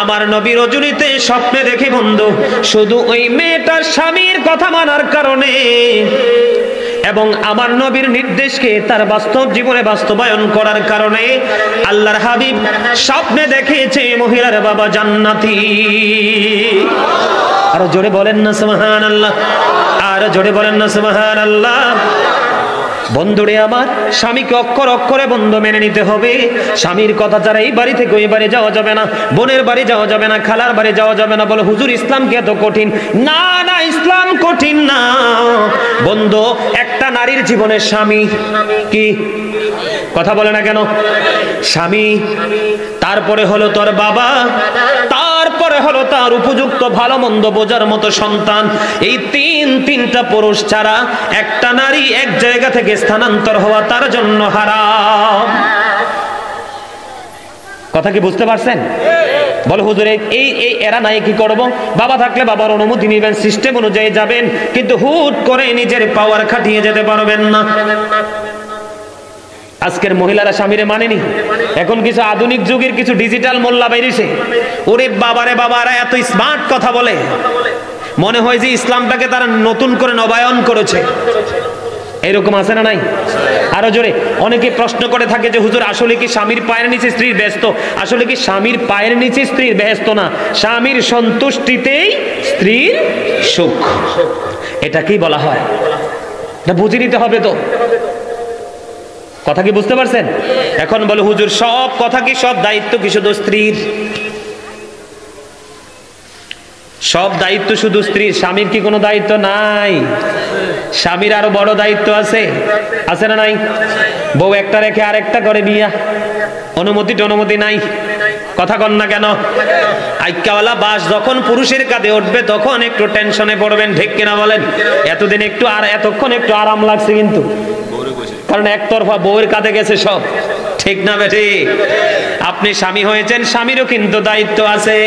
আমার নবী রজনীতে স্বপ্নে দেখে বন্ধু, শুধু ওই মেয়েটার স্বামীর কথা মানার কারণে এবং আমার নবীর নির্দেশকে তার বাস্তব জীবনে বাস্তবায়ন করার কারণে আল্লাহর হাবিব স্বপ্নে দেখেছে মহিলার বাবা জান্নাতি। আর জোরে বলেন না সুবহানাল্লাহ, আর জোরে বলেন না সুবহানাল্লাহ। বন্ধুরে আমার, স্বামীকে অক্ষরে বন্ধু মেনে নিতে হবে। স্বামীর কথা ছাড়া এই বাড়ি থেকে ওই বাড়ি যাওয়া যাবে না, বোনের বাড়ি যাওয়া যাবে না, খালার বাড়ি যাওয়া যাবে না। বলে হুজুর ইসলাম কি এত কঠিন? না না, ইসলাম কঠিন না বন্ধু। একটা নারীর জীবনে স্বামী কি, কথা বলে না কেন? স্বামী, তারপরে হলো তোর বাবা, তারপরে হলো তার উপযুক্ত ভালো মন্দ বোঝার মতো সন্তান। এই তিনটা পুরুষ ছাড়া একটা নারী এক জায়গা থেকে স্থানান্তর হওয়া তার জন্য হারাম। কথা কি বুঝতে পারছেন? বলো হুজুর এই এরা নাই, কি করব? বাবা থাকলে বাবার অনুমতি নেবেন, সিস্টেম অনুযায়ী যাবেন, কিন্তু হুট করে নিজের পাওয়ার খাটিয়ে যেতে পারবেন না। আজকের মহিলারা স্বামীরে মানেনি। এখন কিছু আধুনিক যুগের কিছু ডিজিটাল মোল্লা বেরিয়েছে, ওরে বাবারে বাবারা এত স্মার্ট কথা বলে, মনে হয় যে ইসলামটাকে তারা নতুন করে নবায়ন করেছে। এরকম আছে না নাই? আরো জোরে। অনেকে প্রশ্ন করে থাকে যে হুজুর আসলে কি স্বামীর পায়ের নিচে স্ত্রীর ব্যস্ত? আসলে কি স্বামীর পায়ের নিচে স্ত্রীর ব্যস্ত না, স্বামীর সন্তুষ্টিতেই স্ত্রীর সুখ। এটাকেই বলা হয়। এটা বুঝে নিতে হবে তো। কথা কি বুঝতে পারছেন? এখন বলে হুজুর সব কথা কি, সব দায়িত্ব কি শুধু স্ত্রীর? সব দায়িত্ব শুধু স্ত্রীর? স্বামীর কি কোনো দায়িত্ব নাই? স্বামীর আরো বড় দায়িত্ব আছে, আছে না নাই? বউ একটা রেখে আরেকটা করে বিয়া, অনুমতি নাই। কথা কন না কেন? আইক্কাওয়ালা বাস যখন পুরুষের কাঁধে উঠবে তখন একটু টেনশনে পড়বেন, ঠিক কিনা বলেন? এতদিন একটু আর এতক্ষণ একটু আরাম লাগছে, কিন্তু কারণ একতরফা বউয়ের কাঁধে গেছে সব, ঠিক না বেঠি? আপনি স্বামী হয়েছেন, স্বামীরও কিন্তু দায়িত্ব আছে।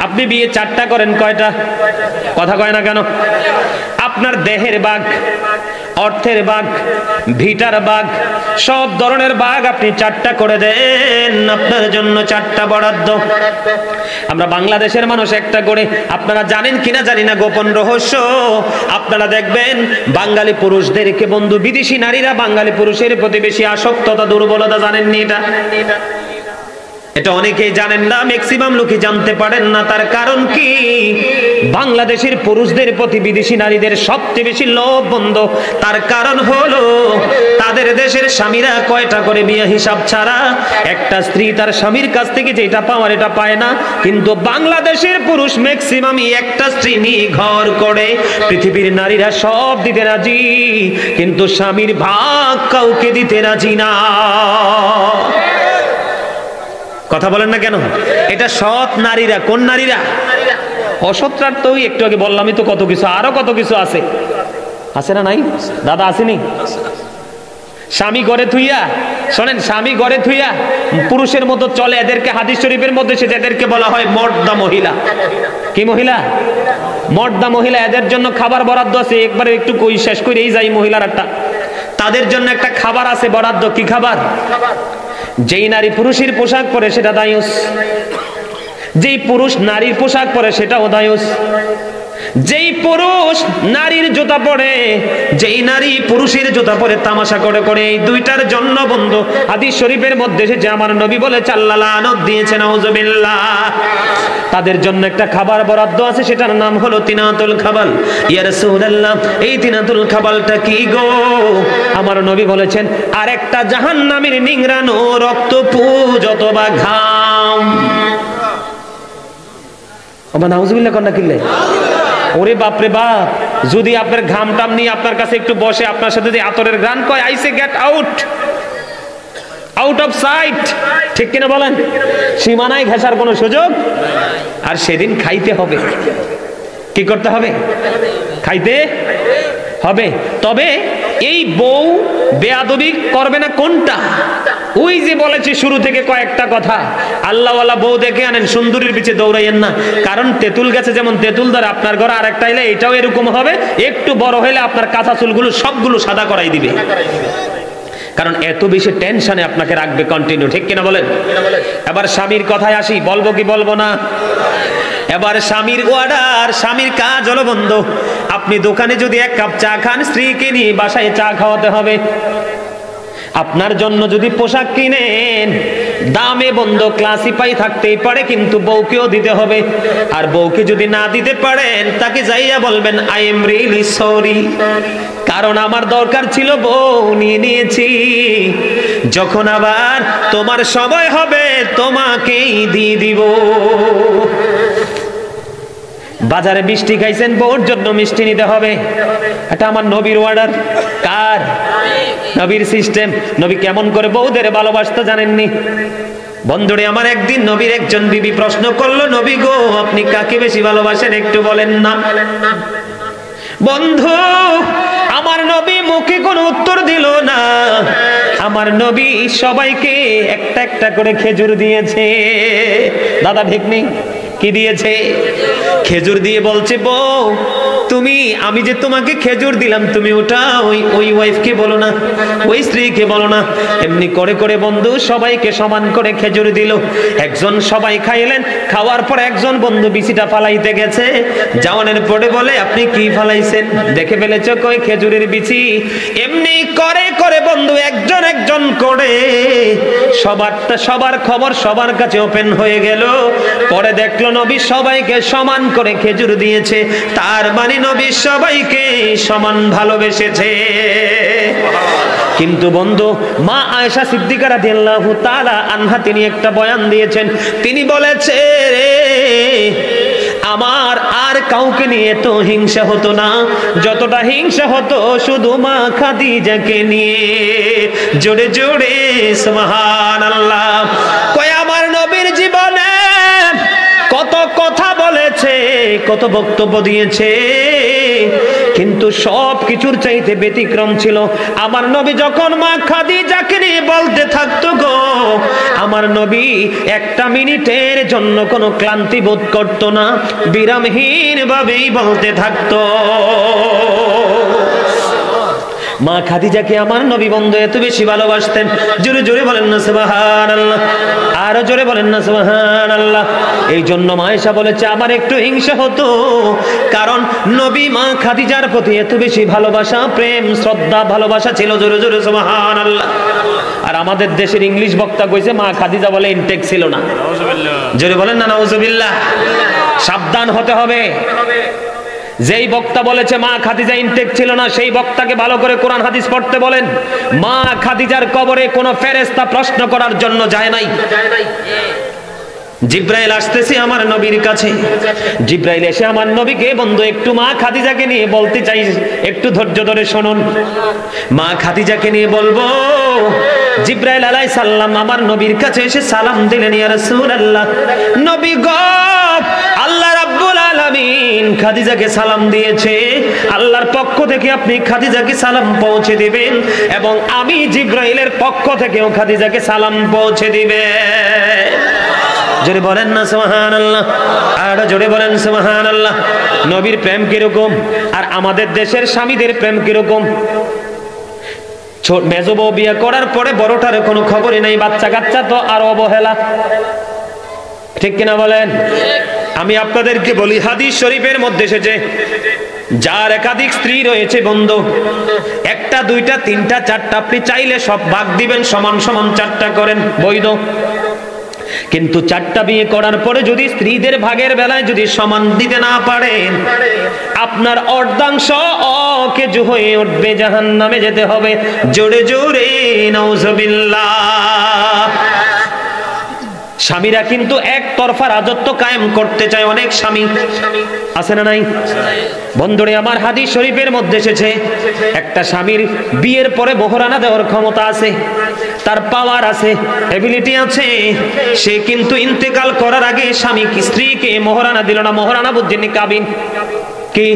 আপনি বিয়ে 4টা করেন, কয়টা? কথা কয় না কেন? আপনার দেহের বাঘ, অর্থের বাঘ, ভিটার বাঘ, সব ধরনের বাঘ আপনি 4টা করে দেন, আপনার জন্য 4টা বরাদ্দ। আমরা বাংলাদেশের মানুষ একটা করে, আপনারা জানেন কিনা জানি না, গোপন রহস্য। আপনারা দেখবেন বাঙালি পুরুষদেরকে বন্ধু, বিদেশি নারীরা বাঙালি পুরুষের প্রতি বেশি আসক্ততা, দুর্বলতা, জানেননি এটা? এটা অনেকেই জানেন না, ম্যাক্সিমাম লোকই জানতে পারেন না। তার কারণ কি? বাংলাদেশের পুরুষদের প্রতি বিদেশি নারীদের সবচেয়ে বেশি লোভ বন্ধ। তার কারণ হলো তাদের দেশের স্বামীরা কয়টা করে বিয়ে হিসাব ছাড়া একটা স্ত্রী তার স্বামীর কাছ থেকে যেটা পাওয়ার এটা পায় না। কিন্তু বাংলাদেশের পুরুষ ম্যাক্সিমামই একটা স্ত্রী নিয়ে ঘর করে। পৃথিবীর নারীরা সব দিতে রাজি, কিন্তু স্বামীর ভাগ কাউকে দিতে রাজি না। কথা বলেন না কেন? এটা সৎ নারীরা। কোন নারীরা? অসৎরার তো একটু আগে বললামই তো কত কিছু, আরো কত কিছু আছে, আছে না নাই? দাদা আসেনি? স্বামী ঘরে থুইয়া, শোনেন, স্বামী ঘরে থুইয়া পুরুষের মতো চলে, এদেরকে হাদিস শরীফের মধ্যে সে এদেরকে বলা হয় মর্দা মহিলা। কি মহিলা? মর্দা মহিলা। এদের জন্য খাবার বরাদ্দ আছে, একবারে একটু কই শেষ করে এই যাই মহিলারটা। তাদের জন্য একটা খাবার আছে বরাদ্দ। কি খাবার? যেই নারী পুরুষের পোশাক পরে সেটা দায়ুস, যেই পুরুষ নারীর পোশাক পরে সেটাও দায়ুস, যেই পুরুষ নারীর জুতা পরে, যেই নারী পুরুষের জুতা পরে তামাশা করে করে, এই দুইটার জন্য বন্ধু হাদিস শরীফের মধ্যে যে আমার নবী বলে আল্লাহ লানত দিয়েছেন, নাউজুবিল্লাহ। তাদের জন্য একটা খাবার বরাদ্দ আছে, সেটার নাম হলো তিনাতুল খাবাল। ইয়া রাসূলুল্লাহ, এই তিনাতুল খাবালটা কি গো? আমার নবী বলেছেন আরেকটা জাহান্নামের নিংড়ানো রক্ত পুজ অথবা ঘাম। ওমা নাউজুবিল্লাহ কন্না কিল্লে। ওরে বাপরে বাপ, যদি আপনার ঘাম টাম নিয়ে আপনার কাছে একটু বসে, আপনার সাথে যদি আতরের গান কয়, আইসে get out, out of sight, ঠিক কিনা বলেন? সীমানায় ঘেঁষার কোনো সুযোগ। আর সেদিন খাইতে হবে। কি করতে হবে? খাইতে হবে। তবে এই বউ বেয়াদবি করবে না কোনটা? ওই যে বলেছি শুরু থেকে কয়েকটা কথা, আল্লাহওয়ালা বউ দেখে আনেন, সুন্দরীর পিছে দৌড়াইয়েন না। কারণ তেঁতুল গাছে যেমন তেঁতুল ধরে, আপনার ঘরে আরেকটা এলে এটাও এরকম হবে। একটু বড় হলে আপনার কাঁচা চুলগুলো সবগুলো সাদা করাই দিবে। কারণ এত বেশি টেনশনে আপনাকে রাখবে কন্টিনিউ, ঠিক কিনা বলেন? এবার স্বামীর কথায় আসি, বলবো কি বলবো না? এবার স্বামীর অর্ডার, স্বামীর কাজ হলো বন্ধু, আপনি দোকানে যদি এক কাপ চা খান, স্ত্রীকে নিয়ে বাসায় চা খাওয়াতে হবে। আপনার জন্য যদি পোশাক কিনেন, দামে বন্ধু ক্লাসিফাই থাকতেই পারে, কিন্তু বউকেও দিতে হবে। আর বউকে যদি না দিতে পারেন, তাকে যাইয়া বলবেন আই এম রিয়েলি সরি, কারণ আমার দরকার ছিল, বউ নিয়ে নিয়েছি। যখন আবার তোমার সময় হবে, তোমাকেই দিয়ে দিব। বাজারে মিষ্টি খাইছেন, বউর জন্য মিষ্টি নিতে হবে। এটা আমার নবীর অর্ডার। কার? নবীর সিস্টেম। নবী কেমন করে বউদের ভালোবাসতে জানেননি? বন্ধুরে আমার, একদিন নবীর একজন বিবি প্রশ্ন করলো, নবী গো, আপনি কাকে বেশি ভালোবাসেন একটু বলেন না। বন্ধু, আমার নবী মুখে কোনো উত্তর দিল না। আমার নবী সবাইকে একটা একটা করে খেজুর দিয়েছে। দাদা ভিকনি কি দিয়েছে? খেজুর দিয়ে বলছে, বউ তুমি, আমি যে তোমাকে খেজুর দিলাম, তুমি ওটা ওই ওয়াইফকে বলো না, ওই স্ত্রীকে বলো না। এমনি করে করে বন্ধু সবাইকে সমান করে খেজুর দিল। একজন সবাই খাইলেন, খাওয়ার পর একজন বন্ধু বিচিটা ফালাইতে গেছে, যাওয়ানের পরে বলে, আপনি কি ফালাইছেন? দেখে ফেলেছ কই খেজুরের বিচি। এমনি করে করে বন্ধু একজন একজন করে সবার খবর সবার কাছে ওপেন হয়ে গেল। পরে দেখলো নবী সবাইকে সমান করে খেজুর দিয়েছে, তার মানে নবী সবাইকে সমান ভালোবেসেছে। কিন্তু বন্ধু, মা আয়েশা সিদ্দিকা রাদিয়াল্লাহু তাআলা আনহা তিনি একটা বয়ান দিয়েছেন। তিনি বলেছে, আমার আর কাউকে নিয়ে তো হিংসা হতো না, যতটা হিংসা হতো শুধু মা খাদিজাকে নিয়ে। জোরে জোরে সুবহানাল্লাহ। কয় আমার নবীর জীবনে কত কথা বলেছে, কত বক্তব্য দিয়েছে, কিন্তু সব কিছুর চাইতে ব্যতিক্রম ছিল আমার নবী যখন মা খাদিজাকে নিয়ে বলতে থাকতো গো, আমার নবী একটা মিনিটের জন্য কোনো ক্লান্তি বোধ করতো না, বিরামহীন ভাবেই বলতে থাকতো। মা খাদিজাকে আমার নবী বন্ধু এত বেশি ভালোবাসতেন। জোরে জোরে বলেন না সুবহানাল্লাহ, আরো জোরে বলেন না সুবহানাল্লাহ। এই জন্য মা আয়েশা বলেছে, আমার একটু হিংসা হতো, কারণ নবী মা খাদিজার প্রতি এত বেশি ভালোবাসা, প্রেম, শ্রদ্ধা, ভালোবাসা ছিল। জোরে জোরে সুবহানাল্লাহ। আর আমাদের দেশের ইংলিশ বক্তা কইছে মা খাদিজা বলে ইনটেক ছিল না। জোরে বলেন না নাউজুবিল্লাহ। সাবধান হতে হবে। যেই বক্তা বলেছে মা খাদিজা ইনটেক ছিল না, সেই বক্তাকে ভালো করে কোরআন হাদিস পড়তে বলেন। মা খাদিজার কবরে কোনো ফেরেশতা প্রশ্ন করার জন্য যায় নাই। জিব্রাইল আসতেছে আমার নবীর কাছে, জিব্রাইল এসে আমার নবীকে বন্ধু একটু মা খাদিজাকে নিয়ে বলতে চাই, একটু ধৈর্য ধরে শুনুন। মা খাদিজাকে নিয়ে বলবো। জিব্রাইল আলাইহিস সালাম আমার নবীর কাছে এসে সালাম দিলেন, ইয়া রাসূলুল্লাহ, নবী গো, আল্লাহ রাব্বুল আলামিন খাদিজাকে সালাম দিয়েছে, আল্লাহর পক্ষ থেকে আপনি খাদিজাকে সালাম পৌঁছে দিবেন, এবং আমি জিব্রাইলের পক্ষ থেকেও খাদিজাকে সালাম পৌঁছে দিবেন। জোরে বলেন না সুবহানাল্লাহ, আর জোরে বলেন সুবহানাল্লাহ। নবীর প্রেম কিরকম, আর আমাদের দেশের স্বামীদের প্রেম কিরকম। মেজো বউ বিয়ে করার পরে বড়টার কোনো খবরই নাই, বাচ্চা কাচ্চা তো আরো অবহেলা, ঠিক কিনা বলেন? আমি আপনাদেরকে বলি, হাদিস শরীফের মধ্যে এসেছে, যার একাধিক স্ত্রী রয়েছে বন্ধু, একটা দুইটা তিনটা চারটা, আপনি চাইলে সব ভাগ দিবেন, সমান সমান চারটা করেন, বৈধ। কিন্তু চারটা বিয়ে করার পরে যদি স্ত্রীদের ভাগের বেলায় যদি সমান দিতে না পারেন, আপনার অর্ধাংশ অকেজু হয়ে উঠবে, জাহান্নামে যেতে হবে। জোরে জোরে নাউজুবিল্লাহ। স্বামীরা কিন্তু একতরফা রাজত্ব কায়েম করতে চায়, অনেক স্বামী আছে না নাই? বন্ধুরে আমার, হাদিস শরীফের মধ্যে এসেছে একটা স্বামীর বিয়ের পরে মোহরানা দেওয়ার ক্ষমতা আছে, তার পাওয়ার আছে, এবিলিটি আছে। সে কিন্তু ইন্তেকাল করার আগে স্বামী স্ত্রীকে মোহরানা দিল না। মোহরানা বুঝছেন কাবিন কি?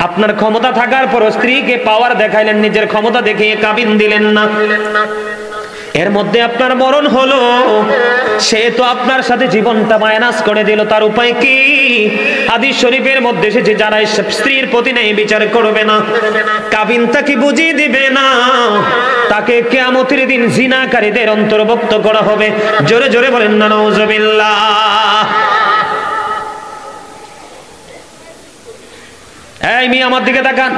আপনার ক্ষমতা থাকার পর স্ত্রীকে পাওয়ার দেখাইলেন, নিজের ক্ষমতা দেখিয়ে কাবিন দিলেন না। এর মধ্যে আপনার মরণ হলো, সে তো আপনার সাথে জীবনটা মাইনাস করে দিল, তার উপায় কি? হাদিস শরীফের মধ্যে এসেছে যারা স্ত্রীর প্রতি নেই বিচার করবে না, কাবিন তাকে বুঝিয়ে দিবে না, তাকে কিয়ামতের দিন জিনাকারীদের অন্তর্ভুক্ত করা হবে। জোরে জোরে বলেন না নাউজুবিল্লাহ। এই মেয়ে আমার দিকে তাকান,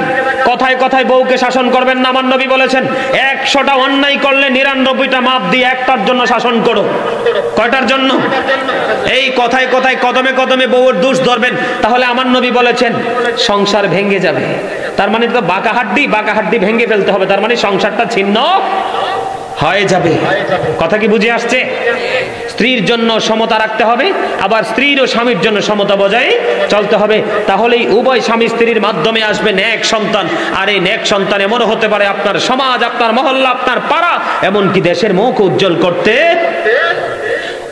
কথায় কথায় বউকে শাসন করবেন না। আমার নবী বলেছেন 100টা অন্যায় করলে 99টা মাপ দিয়ে একটার জন্য শাসন করো। কয়টার জন্য? এই কথায় কথায় কদমে কদমে বউর দোষ ধরবেন, তাহলে আমার নবী বলেছেন সংসার ভেঙে যাবে। তার মানে তো বাঁকা হাড্ডি ভেঙে ফেলতে হবে, তার মানে সংসারটা ছিন্ন হয়ে যাবে। কথা কি বুঝে আসছে? স্ত্রীর জন্য সমতা রাখতে হবে, আবার স্ত্রীর ও স্বামীর জন্য সমতা বজায় চলতে হবে। তাহলেই উভয় স্বামী স্ত্রীর মাধ্যমে আসবে নেক সন্তান। আর এই নেক সন্তান এমন হতে পারে আপনার সমাজ, আপনার মহল্লা, আপনার পাড়া, এমনকি দেশের মুখ উজ্জ্বল করতে।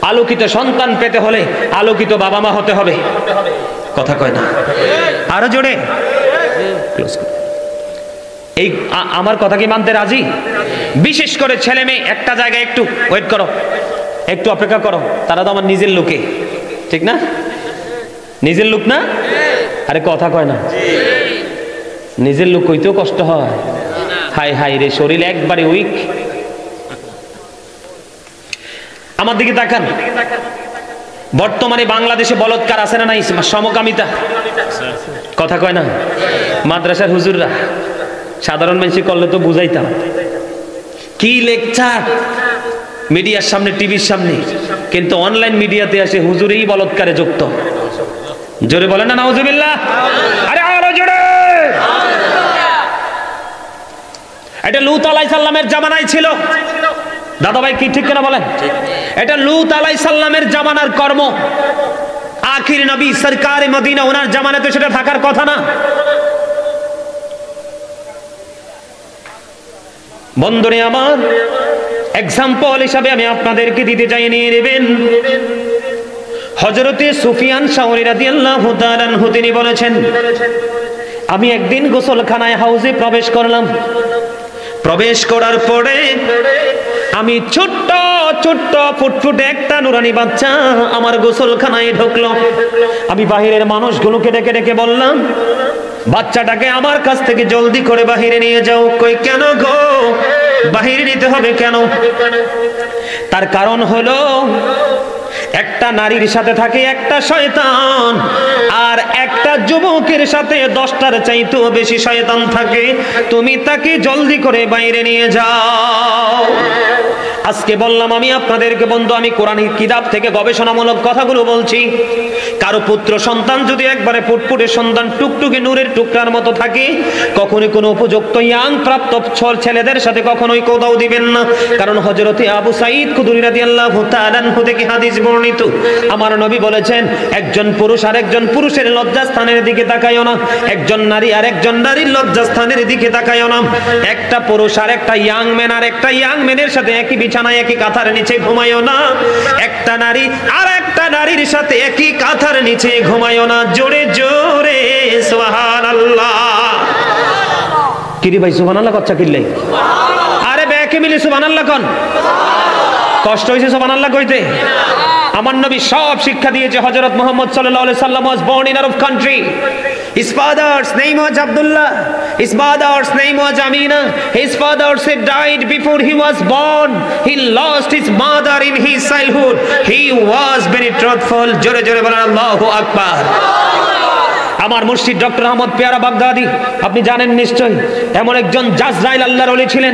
আলোকিত সন্তান পেতে হলে আলোকিত বাবা মা হতে হবে। কথা কয় না? আরো জোরে। এই আমার কথা কি মানতে রাজি? বিশেষ করে ছেলে মেয়ে একটা জায়গায় একটু ওয়েট করো, একটু অপেক্ষা করো, তারা তো আমার নিজের লোকে, ঠিক না? নিজের লোক না? আরে কথা কয় না? নিজের লোক কইতেও কষ্ট হয়। হাই হাই রে, শরীর একবারে উইক। আমার দিকে তাকান, বর্তমানে বাংলাদেশে বলৎকার আছে না নাই? সমকামিতা। কথা কয় না? মাদ্রাসার হুজুররা সাধারণ মানুষ করলে তো বুঝাইতাম, কি লেকচার মিডিয়ার সামনে, টিভির সামনে, কিন্তু অনলাইন মিডিয়াতে আসে হুজুরেই বলৎকারে যুক্ত। জোরে বলেন না নাউজুবিল্লাহ। আরে আরো জোরে। এটা লূত আলাইহিস সালামের জামানায় ছিল। দাদা ভাই কি ঠিক কিনা বলেন? এটা লূত আলাইহিস সালামের জামানার কর্ম। আখির নবী সরকারে মদিনা, ওনার জামানাতে সেটা থাকার কথা না। বন্ধুরে আমার, এক্সাম্পল হিসাবে আমি আপনাদেরকে দিতে চাই, নিয়ে নেবেন। হযরতে সুফিয়ান সাউরি রাদিয়াল্লাহু তাআলা আনহু তিনি বলেছেন, আমি একদিন গোসলখানায় হাউজে প্রবেশ করলাম। প্রবেশ করার পরে আমি ছোট্ট ছোট্ট ফুটফুটে একটা নুরানি বাচ্চা আমার গোসলখানায় ঢুকলো। আমি বাহিরের মানুষগুলোকে ডেকে ডেকে বললাম, বাচ্চাটাকে আমার কাছ থেকে জলদি করে বাহিরে নিয়ে যাও। কই কেন গো, বাহিরে নিতে হবে কেন? তার কারণ হলো একটা নারীর সাথে থাকে একটা শয়তান, আর একটা যুবকের সাথে 10টার চাইতেও বেশি শয়তান থাকে। তুমি তাকে জলদি করে বাইরে নিয়ে যাও। আজকে বললাম আমি আপনাদেরকে, বন্ধু, আমি কোরআনের কিতাব থেকে গবেষণামূলক কথাগুলো বলছি। কারো পুত্র সন্তান যদি একবারে ফুটফুটে সন্তান, টুকটুকে নূরের টুকরার মতো থাকে, কখনোই কোনো উপযুক্ত ইয়াং প্রাপ্ত ছেলেদের সাথে কখনোই কোদাও দিবেন না। কারণ হযরতে আবু সাঈদ খুদরি রাদিয়াল্লাহু তাআলা আনহু থেকে হাদিস বর্ণিত, আমার নবী বলেছেন, একজন পুরুষ আর একজন পুরুষের লজ্জাস্থানের দিকে তাকায়ও না, একজন নারী আর একজন নারীর লজ্জাস্থানের দিকে তাকায়ও না। একটা পুরুষ আর একটা ইয়াং ম্যান আর একটা ইয়াং ম্যানের সাথে একই বিছানায় একই কাঁথার নিচে ঘুমায়ও না। একটা নারী আর একটা নারীর সাথে একই কাঁথার নিচে ঘুমায়ও না। জোরে জোরে সুবহানাল্লাহ। কিরে ভাই সুবহানাল্লাহ কচ্ছা কিল্লাই? আরে ব্যাকে মিলে সুবহানাল্লাহ কোন? কষ্ট হইছে সুবহানাল্লাহ কইতে? আমার নবী সব শিক্ষা দিয়েছে। হযরত মুহাম্মদ সাল্লাল্লাহু আলাইহি সাল্লাম was born in Arab country. His father's name was Abdullah. His mother's name was Amina. His father died before he was born. He lost his mother in his childhood. He was very truthful. জোরে জোরে বলেন আল্লাহু আকবার। আমার মুর্শিদ ডক্টর আহমদ পেয়ারা বাগদাদি, আপনি জানেন নিশ্চয়ই, এমন একজন জাজরাইল আল্লাহর ওলি ছিলেন,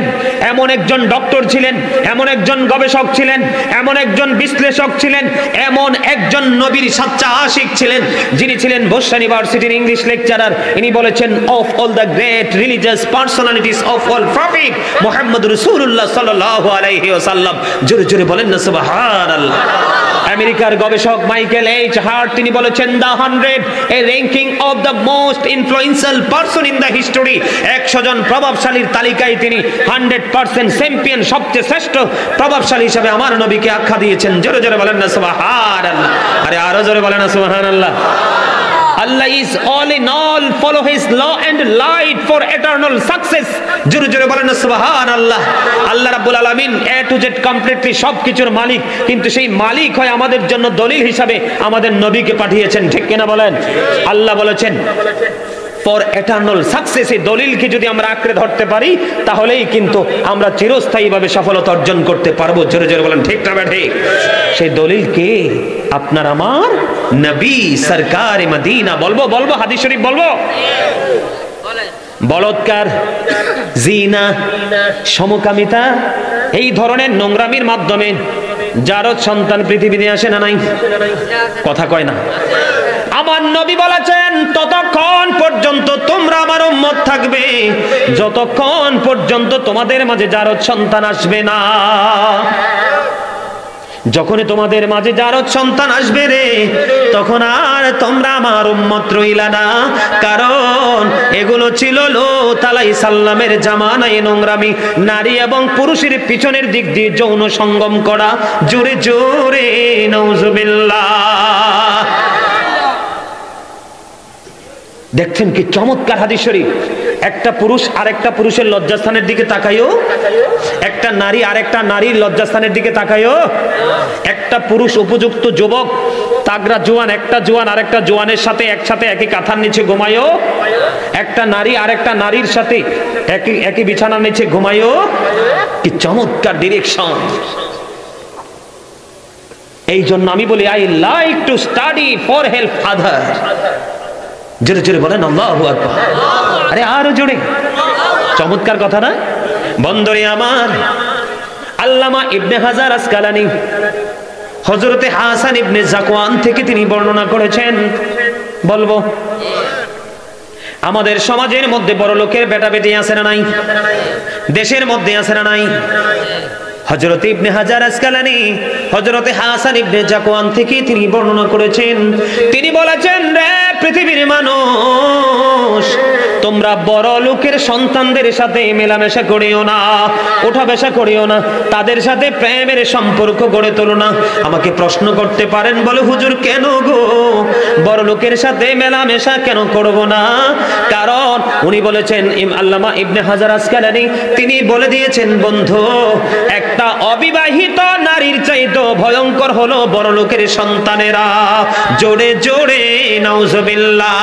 এমন একজন ডক্টর ছিলেন, এমন একজন গবেষক ছিলেন, এমন একজন বিশ্লেষক ছিলেন, এমন একজন নবীর সাচ্চা আশিক ছিলেন, যিনি ছিলেন বসরা ইউনিভার্সিটির ইংলিশ লেকচারার। ইনি বলেছেন, of all the great religious personalities of all prophet Muhammad রাসূলুল্লাহ সাল্লাল্লাহু আলাইহি ওয়াসাল্লাম। জোরে জোরে বলেন না সুবহানাল্লাহ। আমেরিকার গবেষক মাইকেল এইচ হার্ট তিনি বলেছেন, the 100 A ranking of the most influential person in the history. 100 জন প্রভাবশালীর তালিকায় তিনি 100% চ্যাম্পিয়ন, সবচেয়ে শ্রেষ্ঠ প্রভাবশালী হিসেবে আমার নবীকে আখ্যা দিয়েছেন। জোরে জোরে বলেন না সুবহানাল্লাহ। আরে আরো জোরে বলেন না সুবহানাল্লাহ। Allah is all in all, follow his law and light for eternal success. জোরে জোরে বলেন না সুবহানাল্লাহ। আল্লাহ রাব্বুল আলামিন A to Z কমপ্লিটলি সবকিছুর মালিক, কিন্তু সেই মালিক হয় আমাদের জন্য দলিল হিসাবে আমাদের নবীকে পাঠিয়েছেন, ঠিক কিনা বলেন? আল্লাহ বলেছেন ফর এটার্নাল সাকসেস। এই দলিলকে যদি আমরা আঁকড়ে ধরতে পারি তাহলেই কিন্তু আমরা চিরস্থায়ীভাবে সফলতা অর্জন করতে পারবো। জোরে জোরে বলেন ঠিক না ঠিক? সেই দলিল কে? আপনার আমার নবী সরকার মদিনা। বলবো বলবো হাদিস শরীফ বলবো। বলৎকার, জিনা, সমকামিতা, এই ধরনের নোংরামির মাধ্যমে জারজ সন্তান পৃথিবীতে আসে না নাই? কথা কয় না। আমার নবী বলেছেন, ততক্ষণ পর্যন্ত তোমরা আমার উম্মত থাকবে যতক্ষণ পর্যন্ত তোমাদের মাঝে জারজ সন্তান আসবে না। যখনই তোমাদের মাঝে জারজ সন্তান আসবে রে, তখন আর তোমরা আমার উম্মত রইলা না। কারণ এগুলো ছিল লূত আলাইহিস সালামের জামানায় নোংরামি, নারী এবং পুরুষের পিছনের দিক দিয়ে যৌন সঙ্গম করা। জোরে জোরে নাউজুবিল্লাহ। দেখছেন কি চমৎকার হাদিস শরীফ। একটা পুরুষ আরেকটা পুরুষের লজ্জাস্থানের দিকে তাকায়ও, একটা নারী আরেকটা নারীর লজ্জাস্থানের দিকে তাকায়ও, একটা পুরুষ উপযুক্ত যুবক তাগড়া জোয়ান একটা জোয়ান আরেকটা জোয়ানের সাথে একসাথে একই কাঁথার নিচে ঘুমায়ও, একটা নারী আরেকটা নারীর সাথে একই বিছানার নিচে ঘুমায়ও। কি চমৎকার ডিরেকশন! এই জন্য আমি বলি, I like to study for help আদার। জোরে জোরে বলেন আল্লাহু আকবার। আরে আরো জোরে। চমৎকার কথা না বন্ধুরে আমার? আল্লামা ইবনে হাজার আসকালানি হযরতে হাসান ইবনে যাকওয়ান থেকে তিনি বর্ণনা করেছেন। বলবো, আমাদের সমাজের মধ্যে বড় লোকের বেটা বেটি আছে না নাই? দেশের মধ্যে আছে না নাই? হযরত ইবনে হাজার আসকালানি হযরতে হাসান ইবনে যাকওয়ান থেকে তিনি বর্ণনা করেছেন। তিনি বলেছেন, রে পৃথিবীর মানুষ, তোমরা বড় লোকের সন্তানদের সাথে মেলামেশা করিও না, ওঠা বসা করিও না, তাদের সাথে প্রেমের সম্পর্ক গড়ে তোলো না। আমাকে প্রশ্ন করতে পারেন, বলে হুজুর কেন গো বড় লোকের সাথে মেলামেশা কেন করব না? কারণ উনি বলেছেন, আল্লামা ইবনে হাজার আসকালানি তিনি বলে দিয়েছেন, বন্ধু, একটা অবিবাহিত নারীর চাইতে ভয়ঙ্কর হলো বড় লোকের সন্তানেরা। জোরে জোরে নাউজুবিল্লাহ।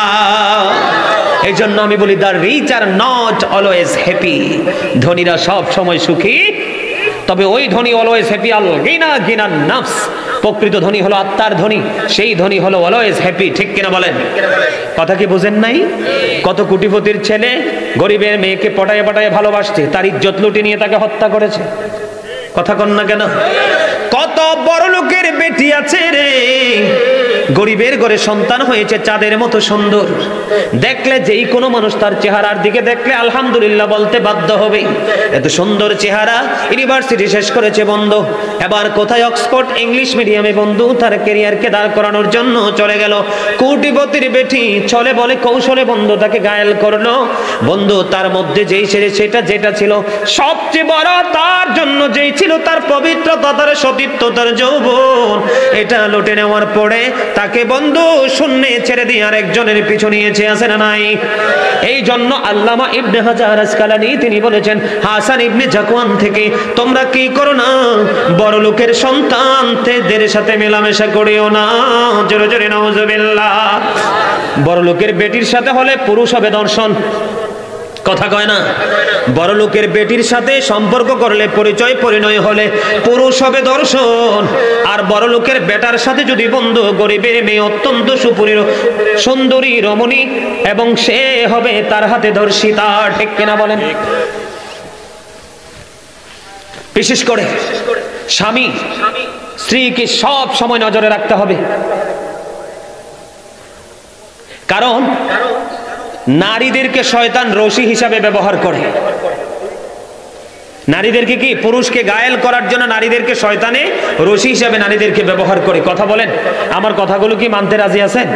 এই জন্য আমি বলি, the rich are not always happy. ধনীরা সব সময় সুখী, তবে ওই ধনী অলওয়েজ হ্যাপি আল গিনা গিনা নাফস। প্রকৃত ধনী হলো আত্মার ধনী, সেই ধনী হলো অলওয়েজ হ্যাপি। ঠিক কিনা বলেন? কথা কি বুঝেন নাই? কত কোটিপতির ছেলে গরিবের মেয়েকে পটায়ে পটায়ে ভালোবাসছে, তার ইজ্জত লুটে নিয়ে তাকে হত্যা করেছে। কথা কন না কেন? কত বড় লোকের বেটি আছে রে, গরিবের ঘরে সন্তান হয়েছে চাঁদের মতো সুন্দর, দেখলে যেই কোনো মানুষ তার চেহারার দিকে দেখলে আলহামদুলিল্লাহ বলতে বাধ্য হবে। এত সুন্দর চেহারা, ইউনিভার্সিটি শেষ করেছে বন্ধু, এবার কোথায় অক্সফোর্ড ইংলিশ মিডিয়ামে বন্ধু তার ক্যারিয়ারকে দাঁড় করানোর জন্য চলে গেল। কোটিপতির বেটি ছলে বলে কৌশলে বন্ধু তাকে ঘায়েল করলো। বন্ধু তার মধ্যে যেই সেটা যেটা ছিল সবচেয়ে বড়, তার জন্য যেই ছিল তার পবিত্রতা, তার সতীত্ব, তার যৌবন, এটা লুটে নেওয়ার পরে তাকে বন্ধু শূন্যে ছেড়ে দিয়ে আরেকজনের পিছু নিয়েছে, আছে না নাই? এই জন্য আল্লামা ইবনে হাজার আসকালানি তিনি বলেছেন হাসান ইবনে যাকওয়ান থেকে, তোমরা কি করো না, বড় লোকের সন্তানদের সাথে মেলামেশা করিও না। জোরে জোরে নাউজুবিল্লাহ। বড় লোকের বেটির সাথে হলে পুরুষ হবে দর্শন, কথা কয় না। বড় লোকের বেটির সাথে সম্পর্ক করলে, পরিচয় পরিণয় হলে পুরুষ হবে দর্শন, আর বড় লোকের বেটার সাথে যদি বন্ধু, গরিবের মেয়ে অত্যন্ত সুন্দরী রমণী, এবং সে হবে তার হাতে ধর্ষিতা। ঠিক কিনা বলেন? বিশেষ করে স্বামী স্ত্রীকে সব সময় নজরে রাখতে হবে, কারণ নারীদেরকে শয়তান রশি হিসাবে ব্যবহার করে। নারীদেরকে কি, পুরুষকে ঘায়েল করার জন্য নারীদেরকে শয়তানে রশি হিসাবে নারীদেরকে ব্যবহার করে। কথা বলেন, আমার কথাগুলো কি মানতে রাজি আছেন?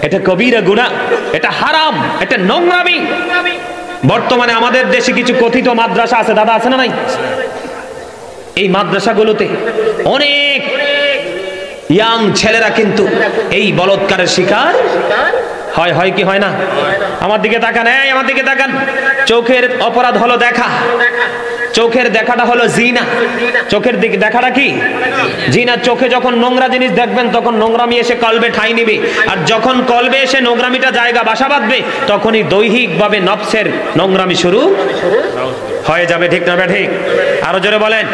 এটা কবিরা গুনাহ, এটা হারাম, এটা নোংরামি। বর্তমানে আমাদের দেশে কিছু কথিত মাদ্রাসা আছে, দাদা আছে না নাই? এই মাদ্রাসাগুলোতে অনেক ইয়াং ছেলেরা কিন্তু এই বলৎকারের শিকার হয়। হয় কি হয় না? আমার দিকে তাকান, এই আমার দিকে তাকান। চোখের অপরাধ হলো দেখা, চোখের দেখাটা হলো জিনা। চোখের দিকে দেখাটা কি? জিনা। চোখে যখন নোংরা জিনিস দেখবেন তখন নোংরামি এসে কলবে ঠাঁই নিবে, আর যখন কলবে এসে নোংরামিটা জায়গা বাসা বাঁধবে তখনই দৈহিকভাবে নফসের নোংরামি শুরু হয়ে যাবে। ঠিক না ঠিক? আরো জোরে বলেন।